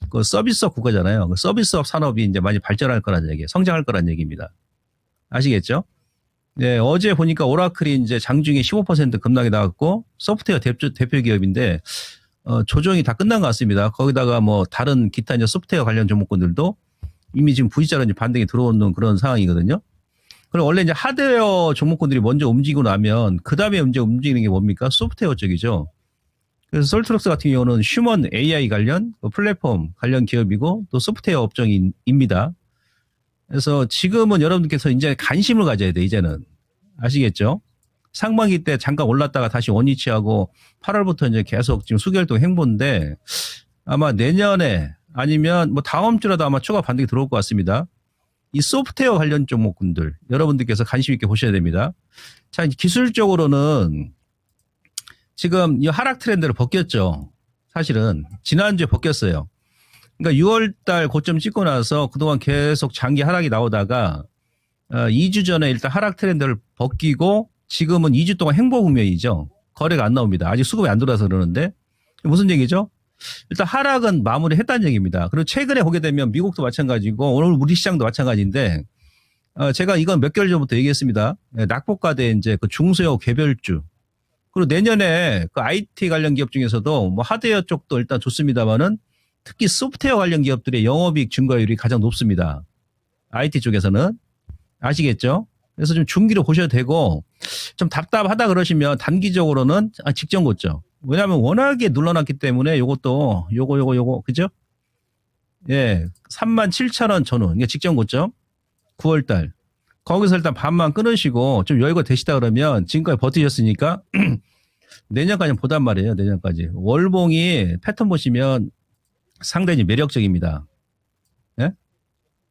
그 서비스업 국가잖아요. 그 서비스업 산업이 이제 많이 발전할 거라는 얘기예요. 성장할 거라는 얘기입니다. 아시겠죠? 네, 어제 보니까 오라클이 이제 장중에 15% 급락이 나왔고 소프트웨어 대표 기업인데 조정이 다 끝난 것 같습니다. 거기다가 뭐 다른 기타 이제 소프트웨어 관련 종목군들도 이미 지금 V자로 이제 반등이 들어오는 그런 상황이거든요. 그럼 원래 이제 하드웨어 종목군들이 먼저 움직이고 나면 그 다음에 이제 움직이는 게 뭡니까? 소프트웨어 쪽이죠. 그래서 솔트럭스 같은 경우는 휴먼 AI 관련 플랫폼 관련 기업이고 또 소프트웨어 업종입니다. 그래서 지금은 여러분들께서 이제 관심을 가져야 돼, 이제는. 아시겠죠? 상반기 때 잠깐 올랐다가 다시 원위치하고 8월부터 이제 계속 지금 수개월 동안 행보인데 아마 내년에 아니면 뭐 다음 주라도 아마 추가 반등이 들어올 것 같습니다. 이 소프트웨어 관련 종목군들 여러분들께서 관심 있게 보셔야 됩니다. 자, 기술적으로는 지금 이 하락 트렌드를 벗겼죠. 사실은 지난주에 벗겼어요. 그러니까 6월달 고점 찍고 나서 그동안 계속 장기 하락이 나오다가 2주 전에 일단 하락 트렌드를 벗기고 지금은 2주 동안 행보 국면이죠. 거래가 안 나옵니다. 아직 수급이 안 들어와서 그러는데 무슨 얘기죠? 일단 하락은 마무리했다는 얘기입니다. 그리고 최근에 보게 되면 미국도 마찬가지고 오늘 우리 시장도 마찬가지인데 제가 이건 몇 개월 전부터 얘기했습니다. 낙폭과대 이제 그 중소형 개별주 그리고 내년에 그 IT 관련 기업 중에서도 뭐 하드웨어 쪽도 일단 좋습니다만은 특히 소프트웨어 관련 기업들의 영업이익 증가율이 가장 높습니다. IT 쪽에서는 아시겠죠? 그래서 좀 중기로 보셔도 되고 좀 답답하다 그러시면 단기적으로는 직전 고점. 왜냐하면 워낙에 눌러놨기 때문에 요것도 요거 그죠? 예, 37,000원 전후 이게 직전 고점 9월달 거기서 일단 반만 끊으시고 좀 여유가 되시다 그러면 지금까지 버티셨으니까 내년까지 보단 말이에요. 내년까지 월봉이 패턴 보시면 상당히 매력적입니다. 예?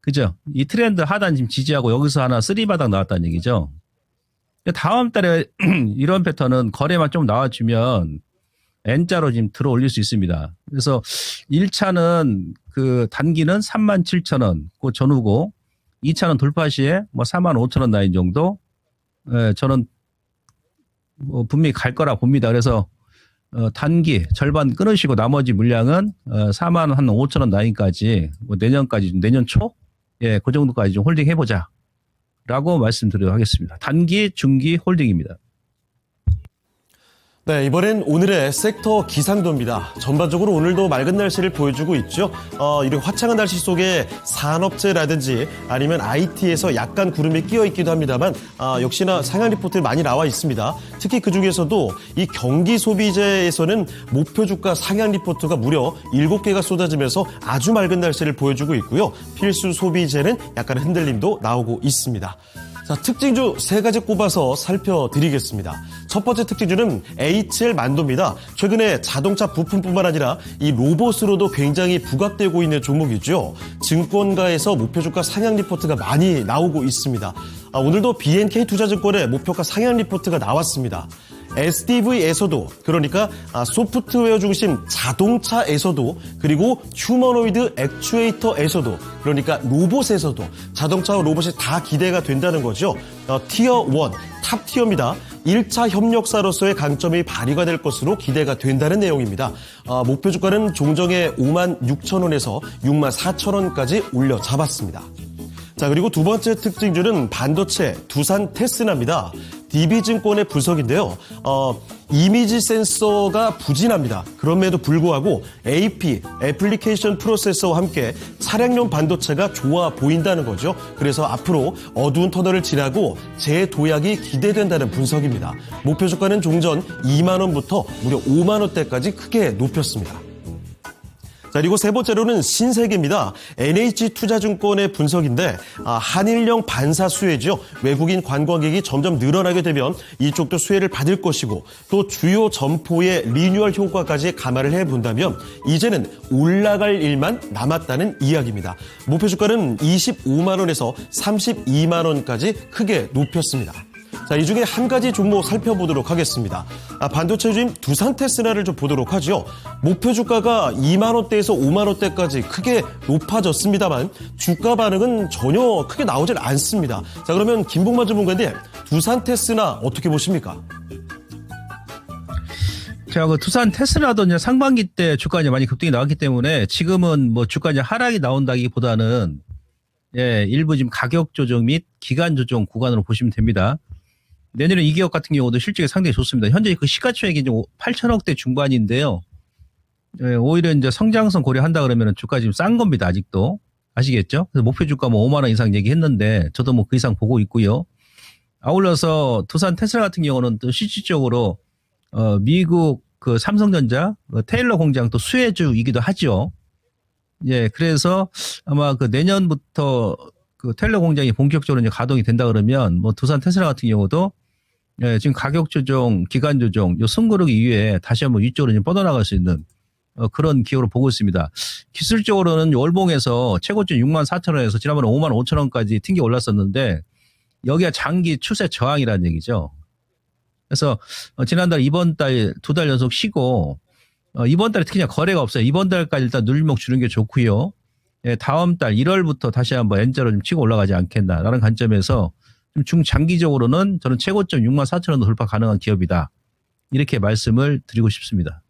그죠? 이 트렌드 하단 지금 지지하고 여기서 하나 3바닥 나왔다는 얘기죠. 다음 달에 이런 패턴은 거래만 좀 나와주면 N자로 지금 들어 올릴 수 있습니다. 그래서 1차는 그 단기는 37,000원 그 전후고 2차는 돌파 시에 뭐 45,000원 라인 정도 저는 뭐 분명히 갈 거라 봅니다. 그래서 단기 절반 끊으시고 나머지 물량은 45,000원 라인까지 뭐 내년까지 내년 초 예, 그 정도까지 좀 홀딩 해보자 라고 말씀드리도록 하겠습니다. 단기, 중기 홀딩입니다. 네, 이번엔 오늘의 섹터 기상도입니다. 전반적으로 오늘도 맑은 날씨를 보여주고 있죠. 이렇게 화창한 날씨 속에 산업재라든지 아니면 IT에서 약간 구름이 끼어 있기도 합니다만 역시나 상향 리포트에 많이 나와 있습니다. 특히 그중에서도 이 경기 소비재에서는 목표 주가 상향 리포트가 무려 7개가 쏟아지면서 아주 맑은 날씨를 보여주고 있고요. 필수 소비재는 약간 흔들림도 나오고 있습니다. 자, 특징주 3가지 꼽아서 살펴드리겠습니다. 첫 번째 특징주는 HL 만도입니다. 최근에 자동차 부품뿐만 아니라 이 로봇으로도 굉장히 부각되고 있는 종목이죠. 증권가에서 목표주가 상향 리포트가 많이 나오고 있습니다. 오늘도 BNK 투자증권의 목표가 상향 리포트가 나왔습니다. SDV에서도 그러니까 소프트웨어 중심 자동차에서도 그리고 휴머노이드 액추에이터에서도 그러니까 로봇에서도 자동차와 로봇이 다 기대가 된다는 거죠. 티어 1, 탑 티어입니다. 1차 협력사로서의 강점이 발휘가 될 것으로 기대가 된다는 내용입니다. 목표 주가는 종정에 56,000원에서 64,000원까지 올려 잡았습니다. 자, 그리고 두 번째 특징주는 반도체 두산 테스나입니다. DB증권의 분석인데요. 이미지 센서가 부진합니다. 그럼에도 불구하고 AP, 애플리케이션 프로세서와 함께 차량용 반도체가 좋아 보인다는 거죠. 그래서 앞으로 어두운 터널을 지나고 재도약이 기대된다는 분석입니다. 목표 주가는 종전 2만 원부터 무려 5만 원대까지 크게 높였습니다. 자, 그리고 세 번째로는 신세계입니다. NH투자증권의 분석인데 한일령 반사 수혜죠. 외국인 관광객이 점점 늘어나게 되면 이쪽도 수혜를 받을 것이고 또 주요 점포의 리뉴얼 효과까지 감안을 해본다면 이제는 올라갈 일만 남았다는 이야기입니다. 목표 주가는 25만 원에서 32만 원까지 크게 높였습니다. 자, 이 중에 한 가지 종목 살펴보도록 하겠습니다. 반도체주인 두산 테스나를 좀 보도록 하죠. 목표 주가가 2만 원대에서 5만 원대까지 크게 높아졌습니다만 주가 반응은 전혀 크게 나오질 않습니다. 자, 그러면 김봉만 전문가님, 두산 테스나 어떻게 보십니까? 자, 그 두산 테스라도 이제 상반기 때 주가 이제 많이 급등이 나왔기 때문에 지금은 뭐 주가 이제 하락이 나온다기보다는 예, 일부 지금 가격 조정 및 기간 조정 구간으로 보시면 됩니다. 내년에 이 기업 같은 경우도 실적이 상당히 좋습니다. 현재 그 시가총액이 8천억대 중반인데요. 예, 오히려 이제 성장성 고려한다 그러면 주가 지금 싼 겁니다. 아직도. 아시겠죠? 그래서 목표 주가 뭐 5만 원 이상 얘기했는데 저도 뭐 그 이상 보고 있고요. 아울러서 두산 테슬라 같은 경우는 또 실질적으로 미국 그 삼성전자 테일러 공장 또 수혜주이기도 하죠. 예, 그래서 아마 그 내년부터 그 테일러 공장이 본격적으로 이제 가동이 된다 그러면 뭐 두산 테슬라 같은 경우도 예, 지금 가격 조정, 기간 조정, 요 승그룹 이후에 다시 한번 위쪽으로 좀 뻗어나갈 수 있는 그런 기업으로 보고 있습니다. 기술적으로는 월봉에서 최고점 64,000원에서 지난번에 55,000원까지 튕겨 올랐었는데 여기가 장기 추세 저항이라는 얘기죠. 그래서 지난달 이번 달 2달 연속 쉬고 이번 달에 특히나 거래가 없어요. 이번 달까지 일단 눌림목 주는 게 좋고요. 예, 다음 달 1월부터 다시 한번 N자로 좀 치고 올라가지 않겠나라는 관점에서 좀 중장기적으로는 저는 최고점 64,000원 돌파 가능한 기업이다. 이렇게 말씀을 드리고 싶습니다.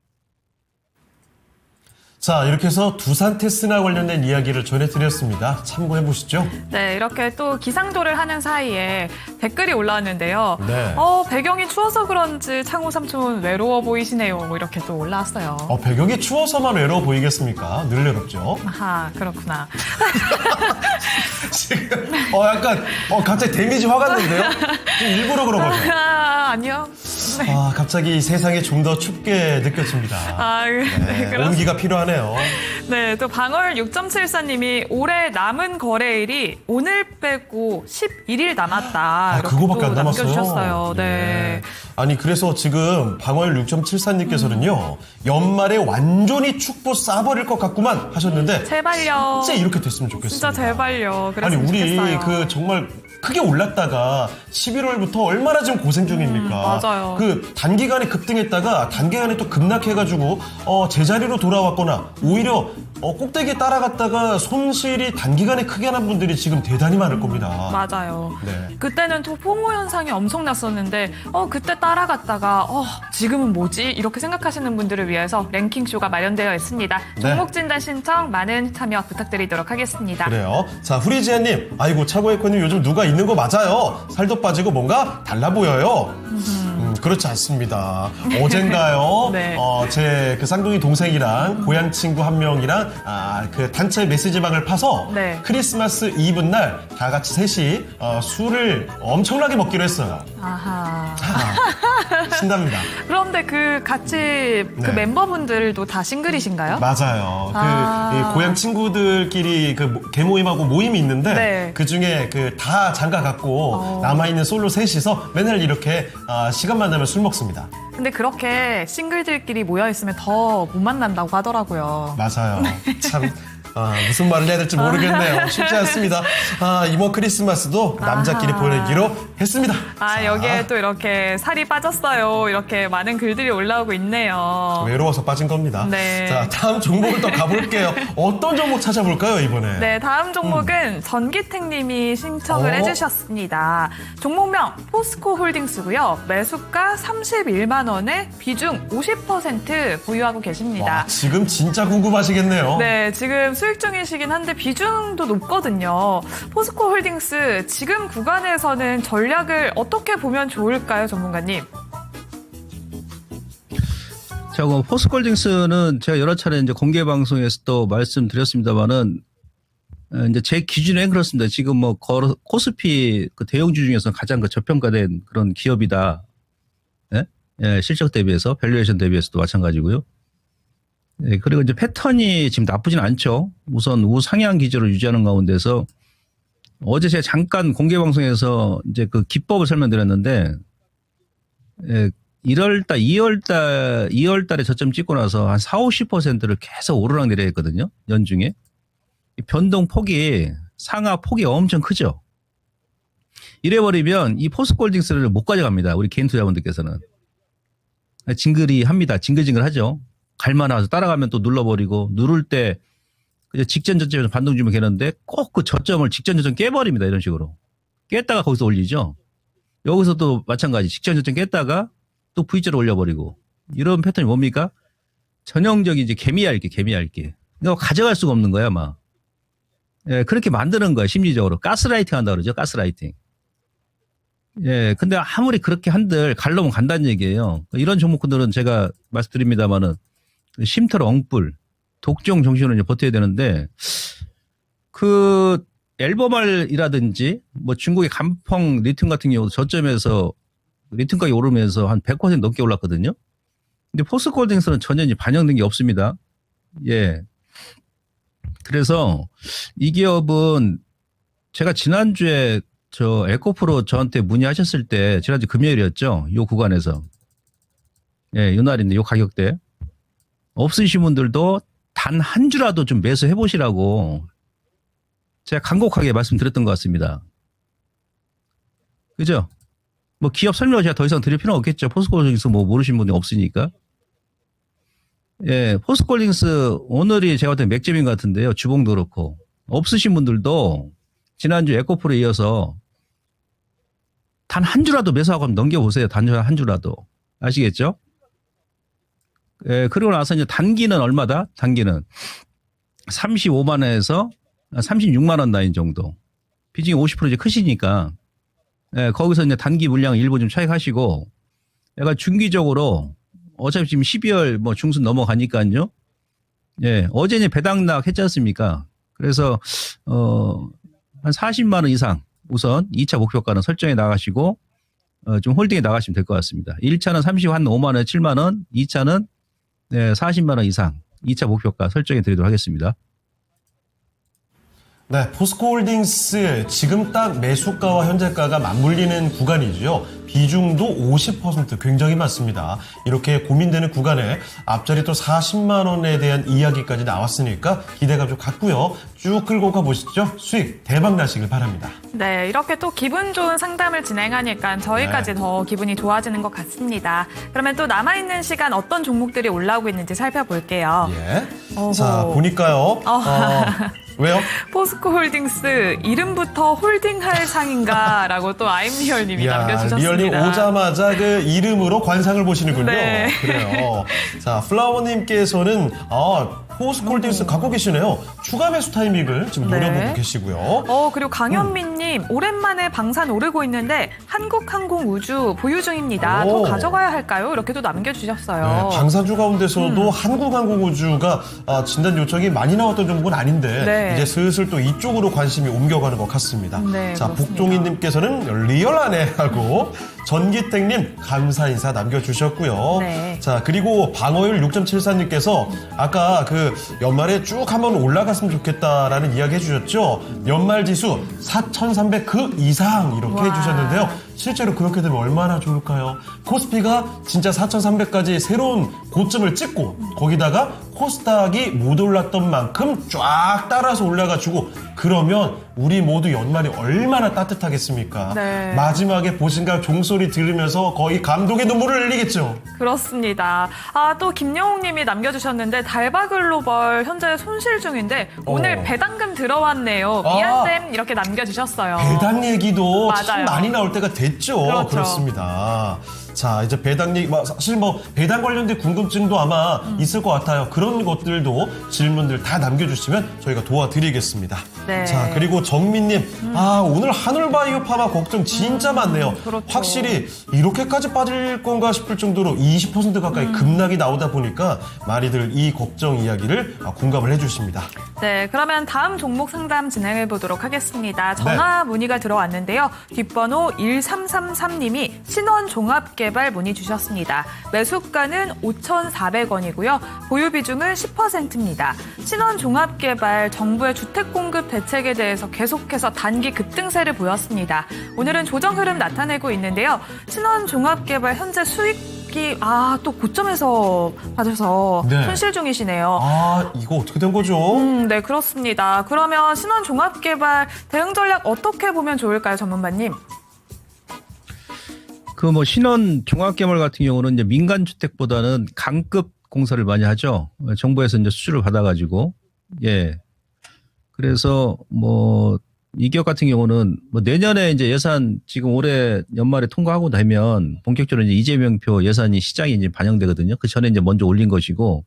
자, 이렇게 해서 두산 테스나 관련된 이야기를 전해드렸습니다. 참고해 보시죠. 네, 이렇게 또 기상도를 하는 사이에 댓글이 올라왔는데요. 네. 배경이 추워서 그런지 창호 삼촌 외로워 보이시네요. 뭐 이렇게 또 올라왔어요. 배경이 추워서만 외로워 보이겠습니까? 늘 외롭죠. 아하, 그렇구나. 지금 약간 갑자기 데미지 화가 났는데요? 일부러 그런 거죠. 아니요. 갑자기 세상이 좀 더 춥게 느껴집니다. 네, 그렇습니다. 온기가 필요하네요. 네, 또 방월 6.74님이 올해 남은 거래일이 오늘 빼고 11일 남았다. 이렇게 그거밖에 또 안 남았어요. 남겨주셨어요. 네. 아니, 그래서 지금 방월 6.74님께서는요, 연말에 완전히 축보 싸버릴 것 같구만 하셨는데, 제발요. 진짜 이렇게 됐으면 좋겠습니다. 진짜 제발요. 아니, 그랬으면 우리 좋겠어요. 정말 크게 올랐다가 11월부터 얼마나 지금 고생 중입니까? 맞아요. 그 단기간에 급등했다가 단기간에 또 급락해가지고 제자리로 돌아왔거나 오히려 꼭대기에 따라갔다가 손실이 단기간에 크게 난 분들이 지금 대단히 많을 겁니다. 맞아요. 네. 그때는 또 포모 현상이 엄청났었는데 그때 따라갔다가 지금은 뭐지? 이렇게 생각하시는 분들을 위해서 랭킹쇼가 마련되어 있습니다. 네. 종목 진단 신청 많은 참여 부탁드리도록 하겠습니다. 그래요. 자, 후리지아님, 아이고 차고에코님 요즘 누가 있는 거 맞아요. 살도 빠지고 뭔가 달라 보여요. 그렇지 않습니다. 어젠가요. 네. 제 그 쌍둥이 동생이랑 고향 친구 한 명이랑 그 단체 메시지방을 파서 네. 크리스마스 이브 날 다 같이 셋이 술을 엄청나게 먹기로 했어요. 아하. 신납니다. 그런데 같이 그 네. 멤버분들도 다 싱글이신가요? 맞아요. 이 고향 친구들끼리 개모임하고 모임이 있는데 네. 그 중에 다 장가 갔고 남아있는 솔로 셋이서 맨날 이렇게 시간만 나면 술 먹습니다. 근데 그렇게 싱글들끼리 모여있으면 더 못 만난다고 하더라고요. 맞아요. 참. 무슨 말을 해야 될지 모르겠네요. 쉽지 않습니다. 이번 크리스마스도 남자끼리 보내기로 했습니다. 자, 여기에 또 이렇게 살이 빠졌어요. 이렇게 많은 글들이 올라오고 있네요. 외로워서 빠진 겁니다. 네. 자, 다음 종목을 또 가볼게요. 어떤 종목 찾아볼까요, 이번에? 네, 다음 종목은 전기택님이 신청을 해주셨습니다. 종목명 포스코 홀딩스고요. 매수가 31만 원에 비중 50% 보유하고 계십니다. 와, 지금 진짜 궁금하시겠네요. 네, 지금 수익 중이시긴 한데 비중도 높거든요. 포스코 홀딩스 지금 구간에서는 전략을 어떻게 보면 좋을까요, 전문가님? 자, 포스콜딩스는 제가 여러 차례 이제 공개 방송에서 또 말씀드렸습니다만은 이제 제 기준엔 그렇습니다. 지금 코스피 대형주 중에서 가장 저평가된 그런 기업이다. 예? 예, 실적 대비해서 밸류에이션 대비해서도 마찬가지고요. 예, 그리고 이제 패턴이 지금 나쁘진 않죠. 우선 우상향 기조를 유지하는 가운데서 어제 제가 잠깐 공개 방송에서 이제 그 기법을 설명드렸는데, 2월 달에 저점 찍고 나서 한 40~50%를 계속 오르락 내리락 했거든요. 연중에. 변동 폭이, 상하 폭이 엄청 크죠. 이래버리면 이 포스콜딩스를 못 가져갑니다. 우리 개인 투자분들께서는. 징글이 합니다. 징글징글 하죠. 갈만 와서 따라가면 또 눌러버리고, 누를 때 직전 저점에서 반동 주면 되는데 꼭 그 저점을 직전 저점 깨버립니다. 이런 식으로. 깼다가 거기서 올리죠. 여기서 또 마찬가지. 직전 저점 깼다가 또 V자로 올려버리고. 이런 패턴이 뭡니까? 전형적인 이제 개미알기. 이거 가져갈 수가 없는 거야, 아마. 예, 그렇게 만드는 거야, 심리적으로. 가스라이팅 한다 그러죠, 가스라이팅. 예, 근데 아무리 그렇게 한들 갈려면 간다는 얘기예요. 이런 종목들은 제가 말씀드립니다만은 쉼터로 엉뿔, 독종 정신으로 이제 버텨야 되는데, 앨범알이라든지, 중국의 간펑 리튬 같은 경우도 저점에서 리튬 가격이 오르면서 한 100% 넘게 올랐거든요. 근데 포스코홀딩스는 전혀 반영된 게 없습니다. 예. 그래서 이 기업은 제가 지난주에 에코프로 저한테 문의하셨을 때, 지난주 금요일이었죠. 요 구간에서. 예, 요 날인데, 요 가격대. 없으신 분들도 단 한 주라도 좀 매수해 보시라고 제가 간곡하게 말씀드렸던 것 같습니다. 그죠? 뭐 기업 설명을 제가 더 이상 드릴 필요는 없겠죠. 포스코홀딩스 뭐 모르신 분이 없으니까. 예, 포스코홀딩스 오늘이 제가 볼때 맥점인 것 같은데요. 주봉도 그렇고. 없으신 분들도 지난주 에코프로 이어서 단 한 주라도 매수하고 한번 넘겨보세요. 단 한 주라도. 아시겠죠? 예, 그리고 나서 이제 단기는 얼마다? 단기는 35만 원에서 36만 원 라인 정도. 비중이 50% 이제 크시니까. 예, 거기서 이제 단기 물량 일부 좀 차익하시고, 약간 중기적으로 어차피 지금 12월 뭐 중순 넘어가니까요. 예, 어제 이제 배당락 했지 않습니까? 그래서, 한 40만 원 이상 우선 2차 목표가는 설정해 나가시고, 좀 홀딩에 나가시면 될 것 같습니다. 1차는 35만 원에 7만 원, 2차는 네, 40만 원 이상 2차 목표가 설정해 드리도록 하겠습니다. 네, 포스코홀딩스 지금 딱 매수가와 현재가가 맞물리는 구간이죠. 비중도 50% 굉장히 많습니다. 이렇게 고민되는 구간에 앞자리 또 40만 원에 대한 이야기까지 나왔으니까 기대감 좀 갖고요. 쭉 끌고 가보시죠. 수익 대박 나시길 바랍니다. 네, 이렇게 또 기분 좋은 상담을 진행하니까 저희까지 더 기분이 좋아지는 것 같습니다. 그러면 또 남아있는 시간 어떤 종목들이 올라오고 있는지 살펴볼게요. 예. 어허. 자, 보니까요. 왜요? 포스코홀딩스 이름부터 홀딩할 상인가라고 또 아임리얼님이 남겨주셨습니다. 리얼님 오자마자 그 이름으로 관상을 보시는군요. 네. 그래요. 자, 플라워님께서는 포스코홀딩스 갖고 계시네요. 추가 매수 타이밍을 지금 노려보고 네. 계시고요. 그리고 강현민님 오랜만에 방산 오르고 있는데 한국항공우주 보유 중입니다. 더 오. 가져가야 할까요? 이렇게 또 남겨주셨어요. 네, 방산주 가운데서도 한국항공우주가 진단 요청이 많이 나왔던 종목은 아닌데 네. 이제 슬슬 또 이쪽으로 관심이 옮겨가는 것 같습니다. 네, 자, 그렇습니다. 복종희님께서는 리얼하네 하고 전기택님 감사 인사 남겨주셨고요. 네. 자, 그리고 방어율 6.74님께서 아까 그 연말에 쭉 한번 올라갔으면 좋겠다라는 이야기 해주셨죠. 연말 지수 4,300 그 이상 이렇게 와. 해주셨는데요. 실제로 그렇게 되면 얼마나 좋을까요? 코스피가 진짜 4,300까지 새로운 고점을 찍고 거기다가 코스닥이 못 올랐던 만큼 쫙 따라서 올라가지고 그러면 우리 모두 연말이 얼마나 따뜻하겠습니까? 네. 마지막에 보신가 종소리 들으면서 거의 감동의 눈물을 흘리겠죠. 그렇습니다. 또 김영웅님이 남겨주셨는데 달바글로벌 현재 손실 중인데 오늘 배당금 들어왔네요. 미안쌤 이렇게 남겨주셨어요. 배당 얘기도 참 맞아요. 많이 나올 때가 됐죠. 그렇죠. 그렇습니다. 자, 이제 배당 얘기, 사실 배당 관련된 궁금증도 아마 있을 것 같아요. 그런 것들도 질문들 다 남겨주시면 저희가 도와드리겠습니다. 네. 자, 그리고 정민님, 오늘 한울바이오 파마 걱정 진짜 많네요. 그렇죠. 확실히 이렇게까지 빠질 건가 싶을 정도로 20% 가까이 급락이 나오다 보니까 많이들 이 걱정 이야기를 공감을 해주십니다. 네, 그러면 다음 종목 상담 진행해 보도록 하겠습니다. 전화 문의가 들어왔는데요. 뒷번호 1333님이 신원종합개발 문의 주셨습니다. 매수가는 5,400원이고요. 보유 비중은 10%입니다. 신원종합개발 정부의 주택공급 대책에 대해서 계속해서 단기 급등세를 보였습니다. 오늘은 조정 흐름 나타내고 있는데요. 신원종합개발 현재 수익이 또 고점에서 받아서 네. 손실 중이시네요. 이거 어떻게 된 거죠? 네, 그렇습니다. 그러면 신원종합개발 대응 전략 어떻게 보면 좋을까요, 전문가님? 신원 종합개발 같은 경우는 이제 민간 주택보다는 강급 공사를 많이 하죠. 정부에서 이제 수주를 받아가지고. 예. 그래서 이 기업 같은 경우는 내년에 이제 예산 지금 올해 연말에 통과하고 나면 본격적으로 이제 이재명표 예산이 시장에 이제 반영되거든요. 그 전에 이제 먼저 올린 것이고.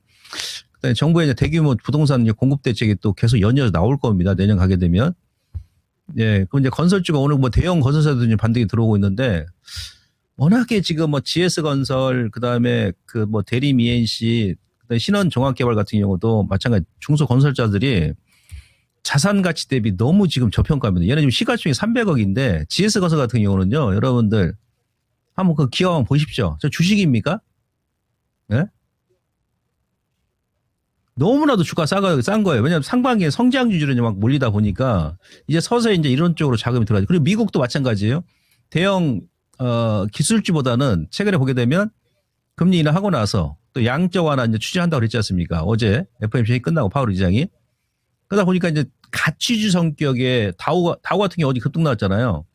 그다음에 정부의 이제 대규모 부동산 공급 대책이 또 계속 연이어서 나올 겁니다. 내년 가게 되면. 예. 그럼 이제 건설주가 오늘 대형 건설사도 이제 반등이 들어오고 있는데 워낙에 지금 GS건설, 그 다음에 대림 ENC, 그다음에 신원종합개발 같은 경우도 마찬가지 중소건설자들이 자산 가치 대비 너무 지금 저평가입니다. 얘는 지금 시가총액 300억인데 GS건설 같은 경우는요, 여러분들 한번 그 기업 한번 보십시오. 저 주식입니까? 예? 너무나도 주가 싼 거예요. 왜냐하면 상반기에 성장주들이 막 몰리다 보니까 이제 서서히 이제 이런 쪽으로 자금이 들어가죠. 그리고 미국도 마찬가지예요. 대형 기술주보다는 최근에 보게 되면 금리 인하하고 나서 또 양적 완화 이제 추진한다고 그랬지 않습니까? 어제 FOMC 끝나고 파월 의장이. 그러다 보니까 이제 가치주 성격의 다우 같은 경우 어디 급등 나왔잖아요.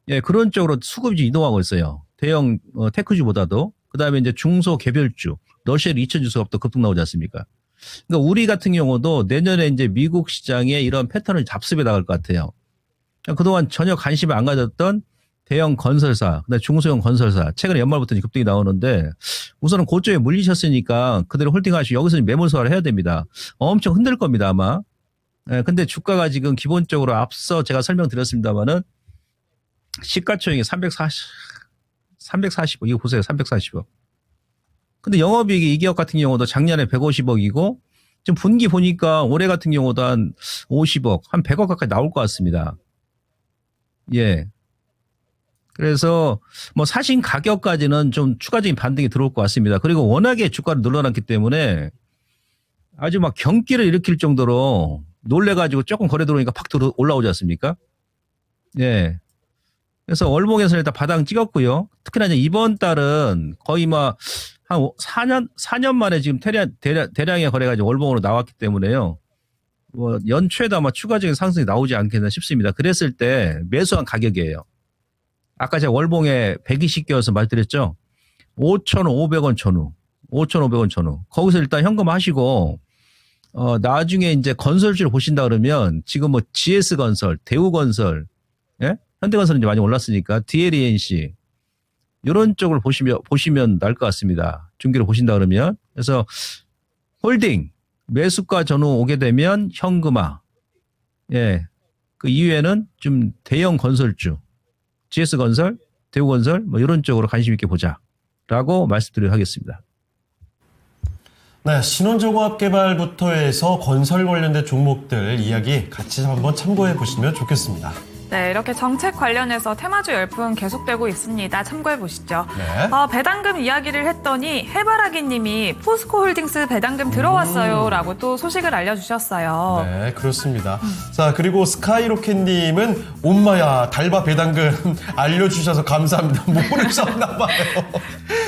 예, 그런 쪽으로 수급이 이동하고 있어요. 대형 테크주보다도. 그다음에 이제 중소 개별주, 러시아 2000 지수가 또 급등 나오지 않습니까? 그러니까 우리 같은 경우도 내년에 이제 미국 시장에 이런 패턴을 잡습해 나갈 것 같아요. 그러니까 그동안 전혀 관심을 안 가졌던 대형 건설사, 그다음에 중소형 건설사, 최근에 연말부터 급등이 나오는데 우선은 고점에 물리셨으니까 그대로 홀딩하시고 여기서 매물 소화를 해야 됩니다. 엄청 흔들 겁니다, 아마. 예, 근데 주가가 지금 기본적으로 앞서 제가 설명드렸습니다만은 시가총액이 340억, 이거 보세요, 340억. 근데 영업이익이 이 기업 같은 경우도 작년에 150억이고 지금 분기 보니까 올해 같은 경우도 한 50억, 한 100억 가까이 나올 것 같습니다. 예. 그래서 뭐 사신 가격까지는 좀 추가적인 반등이 들어올 것 같습니다. 그리고 워낙에 주가를 눌러놨기 때문에 아주 막 경기를 일으킬 정도로 놀래가지고 조금 거래 들어오니까 팍 올라오지 않습니까? 예. 그래서 월봉에서 일단 바닥 찍었고요. 특히나 이제 이번 달은 거의 막 한 4년 만에 지금 대량의 거래가 이제 월봉으로 나왔기 때문에요. 뭐 연초에도 아마 추가적인 상승이 나오지 않겠나 싶습니다. 그랬을 때 매수한 가격이에요. 아까 제가 월봉에 120개여서 말드렸죠. 5,500원 전후. 5,500원 전후. 거기서 일단 현금하시고 나중에 이제 건설주를 보신다 그러면 지금 뭐 GS건설, 대우건설, 예? 현대건설은 이제 많이 올랐으니까 DLENC 이런 쪽을 보시면 나을 것 같습니다. 중기를 보신다 그러면. 그래서 홀딩, 매수가 전후 오게 되면 현금화. 예. 그 이후에는 좀 대형 건설주, GS건설, 대우건설 뭐 이런 쪽으로 관심 있게 보자라고 말씀드리도록 하겠습니다. 네, 신원종합개발부터 해서 건설 관련된 종목들 이야기 같이 한번 참고해 보시면 좋겠습니다. 네, 이렇게 정책 관련해서 테마주 열풍 계속되고 있습니다. 참고해 보시죠. 네. 배당금 이야기를 했더니 해바라기 님이 포스코홀딩스 배당금 들어왔어요 라고 또 소식을 알려주셨어요. 네, 그렇습니다. 자, 그리고 스카이로켓님은 엄마야 달바 배당금 알려주셔서 감사합니다. 모르셨나 봐요.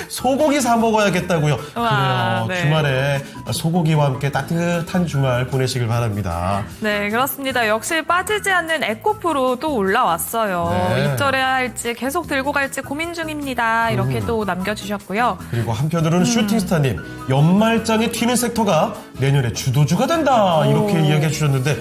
소고기 사 먹어야겠다고요. 우와, 그래요. 네. 주말에 소고기와 함께 따뜻한 주말 보내시길 바랍니다. 네, 그렇습니다. 역시 빠지지 않는 에코프로 또 올라왔어요. 네. 입절해야 할지 계속 들고 갈지 고민 중입니다. 이렇게 또 남겨주셨고요. 그리고 한편으로는 슈팅스타님 연말장에 튀는 섹터가 내년에 주도주가 된다 이렇게 이야기해 주셨는데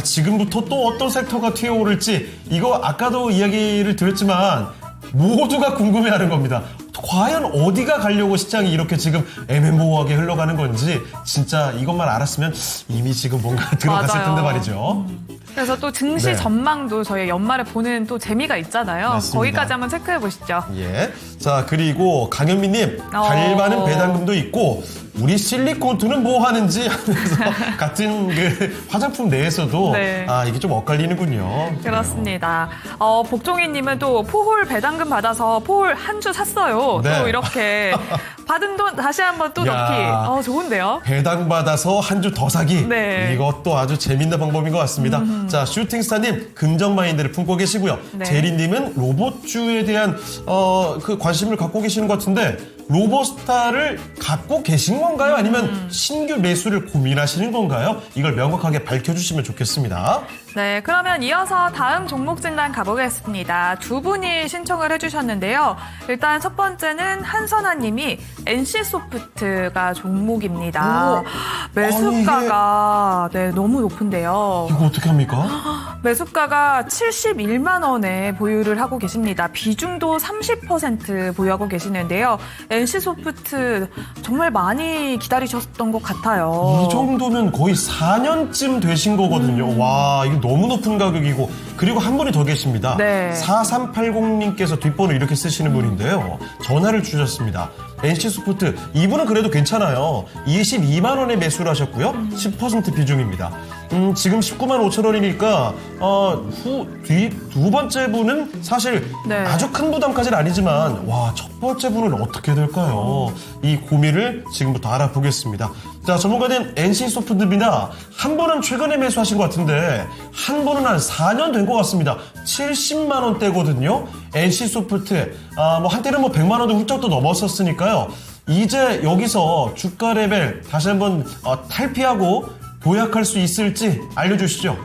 지금부터 또 어떤 섹터가 튀어오를지 이거 아까도 이야기를 드렸지만 모두가 궁금해하는 겁니다. 과연 어디가 가려고 시장이 이렇게 지금 애매모호하게 흘러가는 건지 진짜 이것만 알았으면 이미 지금 뭔가 들어갔을 맞아요. 텐데 말이죠. 그래서 또 증시 네. 전망도 저희 연말에 보는 또 재미가 있잖아요. 맞습니다. 거기까지 한번 체크해 보시죠. 예. 자, 그리고 강현미님, 달바는 배당금도 있고, 우리 실리콘투는 뭐 하는지 하면서 같은 그 화장품 내에서도 네. 이게 좀 엇갈리는군요. 그렇습니다. 복종희님은 또 포홀 배당금 받아서 포홀 한 주 샀어요. 네. 또 이렇게 받은 돈 다시 한번 또 야. 넣기. 좋은데요? 배당 받아서 한 주 더 사기. 네. 이것도 아주 재밌는 방법인 것 같습니다. 자, 슈팅스타님 긍정 마인드를 품고 계시고요. 네. 제리님은 로봇주에 대한 그 관심을 갖고 계시는 것 같은데 로봇스타를 갖고 계신 건가요? 아니면 신규 매수를 고민하시는 건가요? 이걸 명확하게 밝혀주시면 좋겠습니다. 네, 그러면 이어서 다음 종목 진단 가보겠습니다. 두 분이 신청을 해주셨는데요. 일단 첫 번째는 한선아님이 NC소프트가 종목입니다. 매수가가 너무 높은데요. 이거 어떻게 합니까? 매수가가 71만 원에 보유를 하고 계십니다. 비중도 30% 보유하고 계시는데요. NC소프트 정말 많이 기다리셨던 것 같아요. 이 정도면 거의 4년쯤 되신 거거든요. 와, 이거 너무 높은 가격이고 그리고 한 분이 더 계십니다. 네. 4380님께서 뒷번호 이렇게 쓰시는 분인데요. 전화를 주셨습니다. NC소프트 이분은 그래도 괜찮아요. 22만 원에 매수를 하셨고요. 10% 비중입니다. 지금 19만 5천 원이니까 두 번째 분은 사실 네. 아주 큰 부담까지는 아니지만 첫 번째 분은 어떻게 될까요? 이 고민을 지금부터 알아보겠습니다. 자, 전문가된 NC소프트입니다. 한 분은 최근에 매수하신 것 같은데 한 분은 한 4년 된 것 같습니다. 70만 원대거든요. NC소프트 한때는 100만 원도 훌쩍 또 넘었었으니까요. 이제 여기서 주가 레벨 다시 한번 탈피하고 도약할 수 있을지 알려주시죠.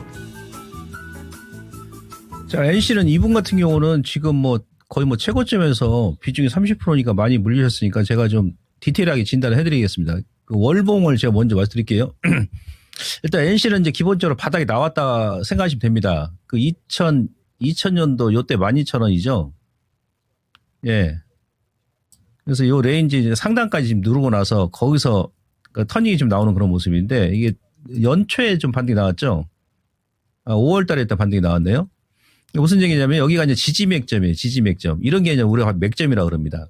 자, NC는 이분 같은 경우는 지금 뭐 거의 뭐 최고점에서 비중이 30%니까 많이 물리셨으니까 제가 좀 디테일하게 진단을 해드리겠습니다. 그 월봉을 제가 먼저 말씀드릴게요. 일단 NC는 이제 기본적으로 바닥에 나왔다 생각하시면 됩니다. 그 2000년도 요때 12,000원이죠. 예. 그래서 요 레인지 이제 상단까지 지금 누르고 나서 거기서 그 터닝이 좀 나오는 그런 모습인데 이게 연초에 좀 반등이 나왔죠. 5월 달에 일단 반등이 나왔네요. 무슨 얘기냐면 여기가 이제 지지맥점이에요. 지지맥점. 이런 게 이제 우리가 맥점이라고 그럽니다.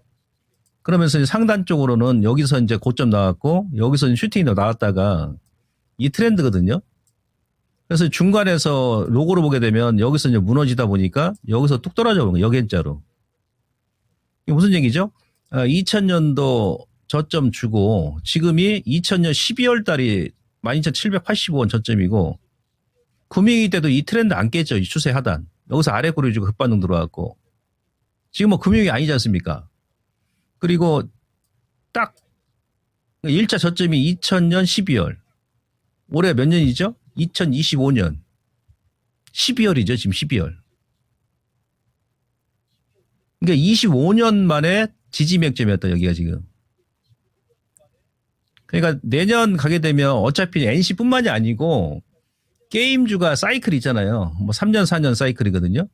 그러면서 이제 상단 쪽으로는 여기서 이제 고점 나왔고 여기서 이제 슈팅이 나왔다가 이 트렌드거든요. 그래서 중간에서 로고를 보게 되면 여기서 이제 무너지다 보니까 여기서 뚝 떨어져 버린 거예요. 역행자로. 이게 무슨 얘기죠? 2000년도 저점 주고 지금이 2000년 12월 달이 12,785원 저점이고 금융위 때도 이 트렌드 안 깼죠. 이 추세 하단. 여기서 아래 꼬리주고 급반등 들어왔고 지금 뭐 금융위 아니지 않습니까? 그리고 딱 1차 저점이 2000년 12월. 올해 몇 년이죠? 2025년 12월이죠. 지금 12월. 그러니까 25년 만에 지지맥점이었다 여기가 지금. 그러니까 내년 가게 되면 어차피 NC뿐만이 아니고 게임주가 사이클이 있잖아요. 뭐 3년 4년 사이클이거든요.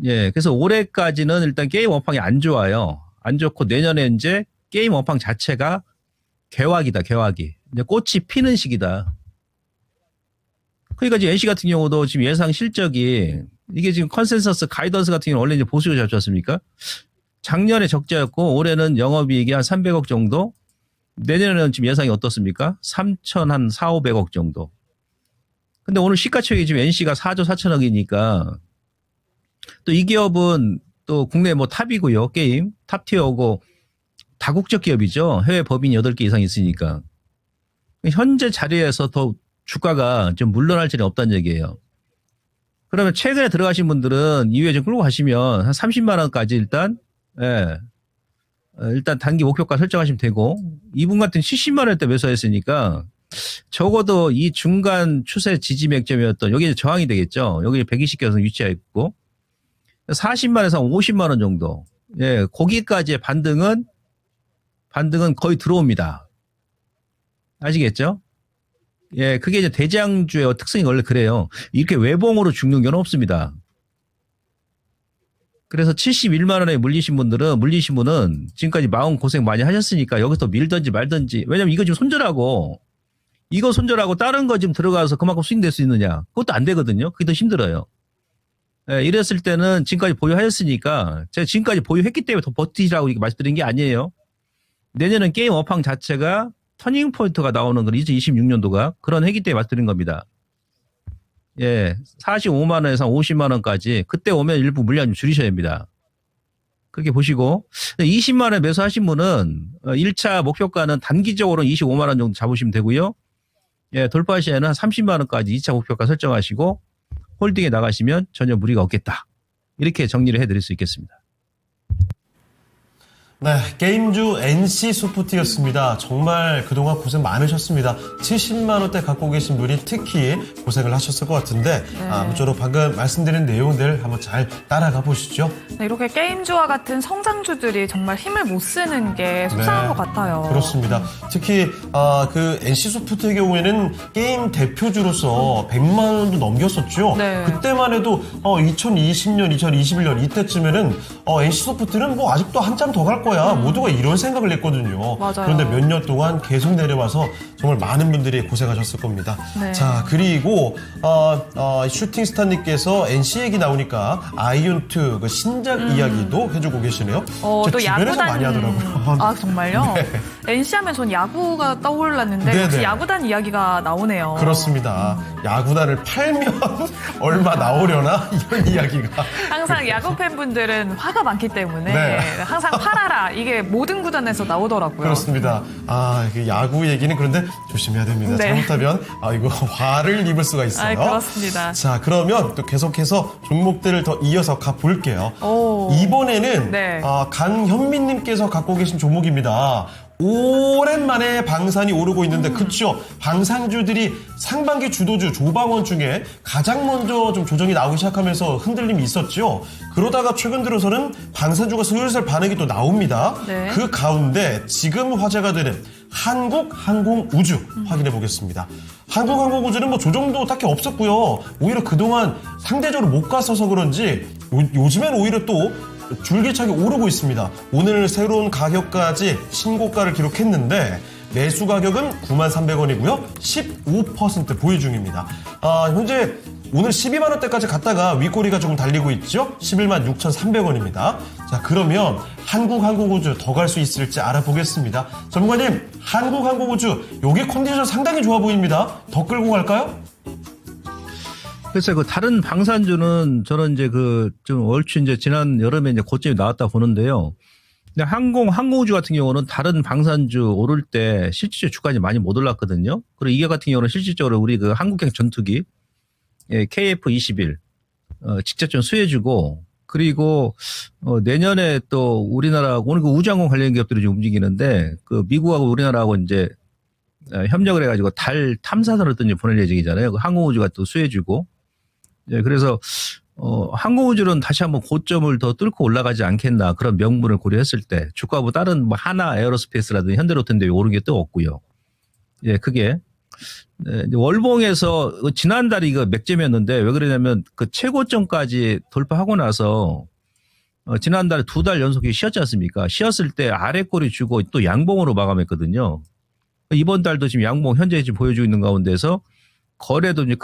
예, 그래서 올해까지는 일단 게임 업황이 안 좋아요. 안 좋고 내년에 이제 게임 업황 자체가 개화기다, 개화기. 이제 꽃이 피는 시기다. 그러니까 지금 NC 같은 경우도 지금 예상 실적이 이게 지금 컨센서스 가이던스 같은 경우는 원래 이제 보수가 잡지 않습니까? 작년에 적자였고 올해는 영업이익이 한 300억 정도. 내년에는 지금 예상이 어떻습니까? 3,400억 정도. 근데 오늘 시가총액이 지금 NC가 4조 4천억이니까 또 이 기업은 또 국내 뭐 탑이고요. 게임 탑티어고 다국적 기업이죠. 해외 법인 8개 이상 있으니까. 현재 자리에서 더 주가가 좀 물러날 일은 없다는 얘기예요. 그러면 최근에 들어가신 분들은 이후에 좀 끌고 가시면 한 30만 원까지 일단 일단 단기 목표가 설정하시면 되고 이분 같은 70만 원대 매수했으니까 적어도 이 중간 추세 지지 맥점이었던 여기 저항이 되겠죠. 여기 120개에서 위치해 있고 40만에서 50만 원 정도. 예, 거기까지의 반등은 거의 들어옵니다. 아시겠죠? 예, 그게 이제 대장주의 특성이 원래 그래요. 이렇게 외봉으로 죽는 경우는 없습니다. 그래서 71만 원에 물리신 분은 지금까지 마음 고생 많이 하셨으니까 여기서 밀든지 말든지. 왜냐면 이거 지금 손절하고 다른 거 지금 들어가서 그만큼 수익 낼 수 있느냐. 그것도 안 되거든요. 그게 더 힘들어요. 예, 이랬을 때는 지금까지 보유하셨으니까 제가 지금까지 보유했기 때문에 더 버티시라고 이렇게 말씀드린 게 아니에요. 내년은 게임 업황 자체가 터닝 포인트가 나오는 건 2026년도가 그런 해기 때문에 말씀드린 겁니다. 예, 45만 원에서 50만 원까지 그때 오면 일부 물량 좀 줄이셔야 됩니다. 그렇게 보시고 20만 원 매수하신 분은 1차 목표가는 단기적으로 25만 원 정도 잡으시면 되고요. 예, 돌파 시에는 한 30만 원까지 2차 목표가 설정하시고 홀딩에 나가시면 전혀 무리가 없겠다. 이렇게 정리를 해드릴 수 있겠습니다. 네, 게임주 NC소프트였습니다. 정말 그동안 고생 많으셨습니다. 70만 원대 갖고 계신 분이 특히 고생을 하셨을 것 같은데 아무쪼록 방금 말씀드린 내용들 한번 잘 따라가 보시죠. 네, 이렇게 게임주와 같은 성장주들이 정말 힘을 못 쓰는 게 속상한 것 같아요. 그렇습니다. 특히 그 NC소프트의 경우에는 게임 대표주로서 100만 원도 넘겼었죠. 네. 그때만 해도 2020년, 2021년 이때쯤에는 NC소프트는 뭐 아직도 한참 더 갈 거야. 모두가 이런 생각을 했거든요. 맞아요. 그런데 몇 년 동안 계속 내려와서 정말 많은 분들이 고생하셨을 겁니다. 네. 자, 그리고 슈팅스타님께서 NC 얘기 나오니까 아이온2 그 신작 이야기도 해주고 계시네요. 제 또 주변에서 야구단 많이 하더라고요. 아 정말요? 네. NC 하면 전 야구가 떠올랐는데 네네. 역시 야구단 이야기가 나오네요. 그렇습니다. 야구단을 팔면 얼마 나오려나 이런 이야기가 항상 야구 팬분들은 화가 많기 때문에 네. 항상 팔아라 이게 모든 구단에서 나오더라고요. 그렇습니다. 그 야구 얘기는 그런데 조심해야 됩니다. 네. 잘못하면 이거 화를 입을 수가 있어요. 그렇습니다. 자, 그러면 또 계속해서 종목들을 더 이어서 가볼게요. 오. 이번에는 네. 강현민님께서 갖고 계신 종목입니다. 오랜만에 방산이 오르고 있는데 그쵸? 방산주들이 상반기 주도주 조방원 중에 가장 먼저 좀 조정이 나오기 시작하면서 흔들림이 있었죠. 그러다가 최근 들어서는 방산주가 슬슬 반응이 또 나옵니다. 네. 그 가운데 지금 화제가 되는 한국항공우주 확인해 보겠습니다. 한국항공우주는 뭐 조정도 딱히 없었고요. 오히려 그동안 상대적으로 못 갔어서 그런지 요즘엔 오히려 또 줄기차게 오르고 있습니다. 오늘 새로운 가격까지 신고가를 기록했는데 매수 가격은 93,300원이고요. 15% 보유 중입니다. 현재 오늘 12만 원대까지 갔다가 윗꼬리가 조금 달리고 있죠. 116,300원입니다. 자, 그러면 한국항공우주 더 갈 수 있을지 알아보겠습니다. 전문가님, 한국항공우주 여기 컨디션 상당히 좋아 보입니다. 더 끌고 갈까요? 그래서 그 다른 방산주는 저는 이제 좀 얼추 이제 지난 여름에 이제 고점이 나왔다 보는데요. 근데 항공우주 같은 경우는 다른 방산주 오를 때 실질적으로 주가가 많이 못 올랐거든요. 그리고 이게 같은 경우는 실질적으로 우리 그 한국형 전투기 KF-21 직접 좀 수혜주고, 그리고 내년에 또 우리나라 오늘 그 우주항공 관련 기업들이 좀 움직이는데 그 미국하고 우리나라하고 이제 협력을 해가지고 달 탐사선을 또 이제 보낼 예정이잖아요. 그 항공우주가 또 수혜주고. 예, 그래서 항공우주는 다시 한번 고점을 더 뚫고 올라가지 않겠나, 그런 명분을 고려했을 때 주가보다 다른 뭐 하나 에어로스페이스라든지 현대로텐데 오른 게 또 없고요. 예, 그게 월봉에서 지난달에 이거 맥점이었는데 왜 그러냐면 그 최고점까지 돌파하고 나서 지난달에 2달 연속이 쉬었지 않습니까? 쉬었을 때 아래 꼬리 주고 또 양봉으로 마감했거든요. 이번 달도 지금 양봉 현재 지금 보여주고 있는 가운데서 거래도 이제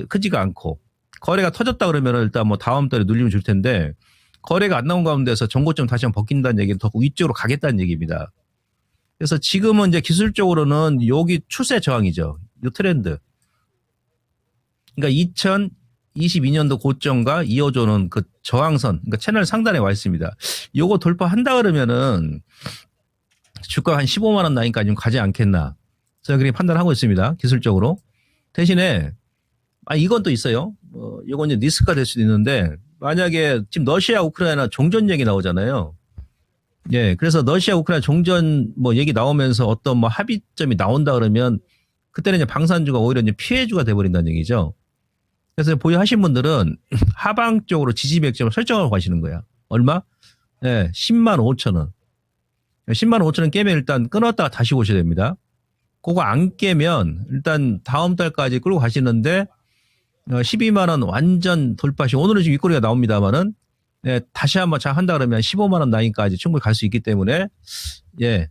크지가 않고, 거래가 터졌다 그러면 일단 뭐 다음 달에 눌리면 줄 텐데 거래가 안 나온 가운데서 정고점 다시 한번 벗긴다는 얘기는 더 위쪽으로 가겠다는 얘기입니다. 그래서 지금은 이제 기술적으로는 여기 추세 저항이죠. 이 트렌드. 그러니까 2022년도 고점과 이어져오는 그 저항선, 그러니까 채널 상단에 와 있습니다. 요거 돌파한다 그러면은 주가 한 15만 원 라인까지 가지 않겠나, 저는 그렇게 판단하고 있습니다. 기술적으로. 대신에 이건 또 있어요. 이건 이제 리스크가 될 수도 있는데, 만약에 지금 러시아 우크라이나 종전 얘기 나오잖아요. 예, 그래서 러시아 우크라이나 종전 뭐 얘기 나오면서 어떤 뭐 합의점이 나온다 그러면 그때는 이제 방산주가 오히려 이제 피해주가 돼버린다는 얘기죠. 그래서 보유하신 분들은 하방 쪽으로 지지 맥점을 설정하고 가시는 거야. 얼마? 예, 10만 5천 원. 10만 5천 원 깨면 일단 끊었다가 다시 오셔야 됩니다. 그거 안 깨면 일단 다음 달까지 끌고 가시는데 12만 원 완전 돌파시, 오늘은 지금 윗꼬리가 나옵니다만은 예, 다시 한번 한다 그러면 15만 원 라인까지 충분히 갈 수 있기 때문에 예,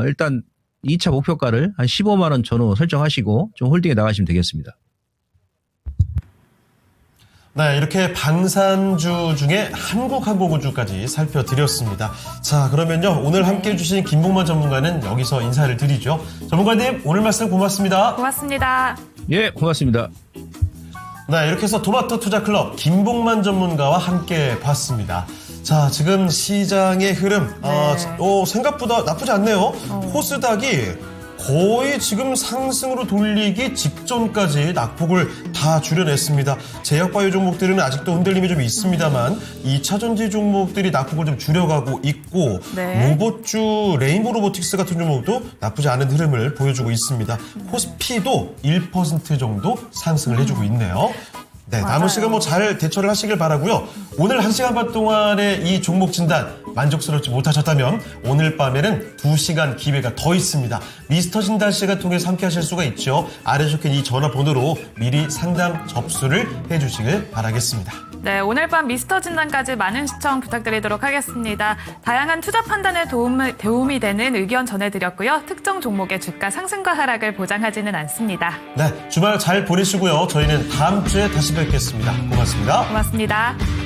일단 2차 목표가를 한 15만 원 전후 설정하시고 좀 홀딩에 나가시면 되겠습니다. 네, 이렇게 방산주 중에 한국항공우주까지 살펴드렸습니다. 자, 그러면요, 오늘 함께 해주신 김봉만 전문가는 여기서 인사를 드리죠. 전문가님, 오늘 말씀 고맙습니다. 고맙습니다. 예, 고맙습니다. 네, 이렇게 해서 토마토 투자클럽 김봉만 전문가와 함께 봤습니다. 자, 지금 시장의 흐름, 생각보다 나쁘지 않네요. 코스닥이 거의 지금 상승으로 돌리기 직전까지 낙폭을 다 줄여냈습니다. 제약바이오 종목들은 아직도 흔들림이 좀 있습니다만 2차전지 종목들이 낙폭을 좀 줄여가고 있고, 네. 로봇주 레인보 로보틱스 같은 종목도 나쁘지 않은 흐름을 보여주고 있습니다. 코스피도 1% 정도 상승을 해주고 있네요. 네, 남은 맞아요. 시간 잘 대처를 하시길 바라고요. 오늘 1시간 반 동안의 이 종목 진단 만족스럽지 못하셨다면 오늘 밤에는 2시간 기회가 더 있습니다. 미스터 진단 시간 통해서 함께 하실 수가 있죠. 아래 적힌 이 전화번호로 미리 상담 접수를 해주시길 바라겠습니다. 네, 오늘 밤 미스터 진단까지 많은 시청 부탁드리도록 하겠습니다. 다양한 투자 판단에 도움이 되는 의견 전해드렸고요. 특정 종목의 주가 상승과 하락을 보장하지는 않습니다. 네, 주말 잘 보내시고요. 저희는 다음 주에 다시 뵙겠습니다. 고맙습니다. 고맙습니다.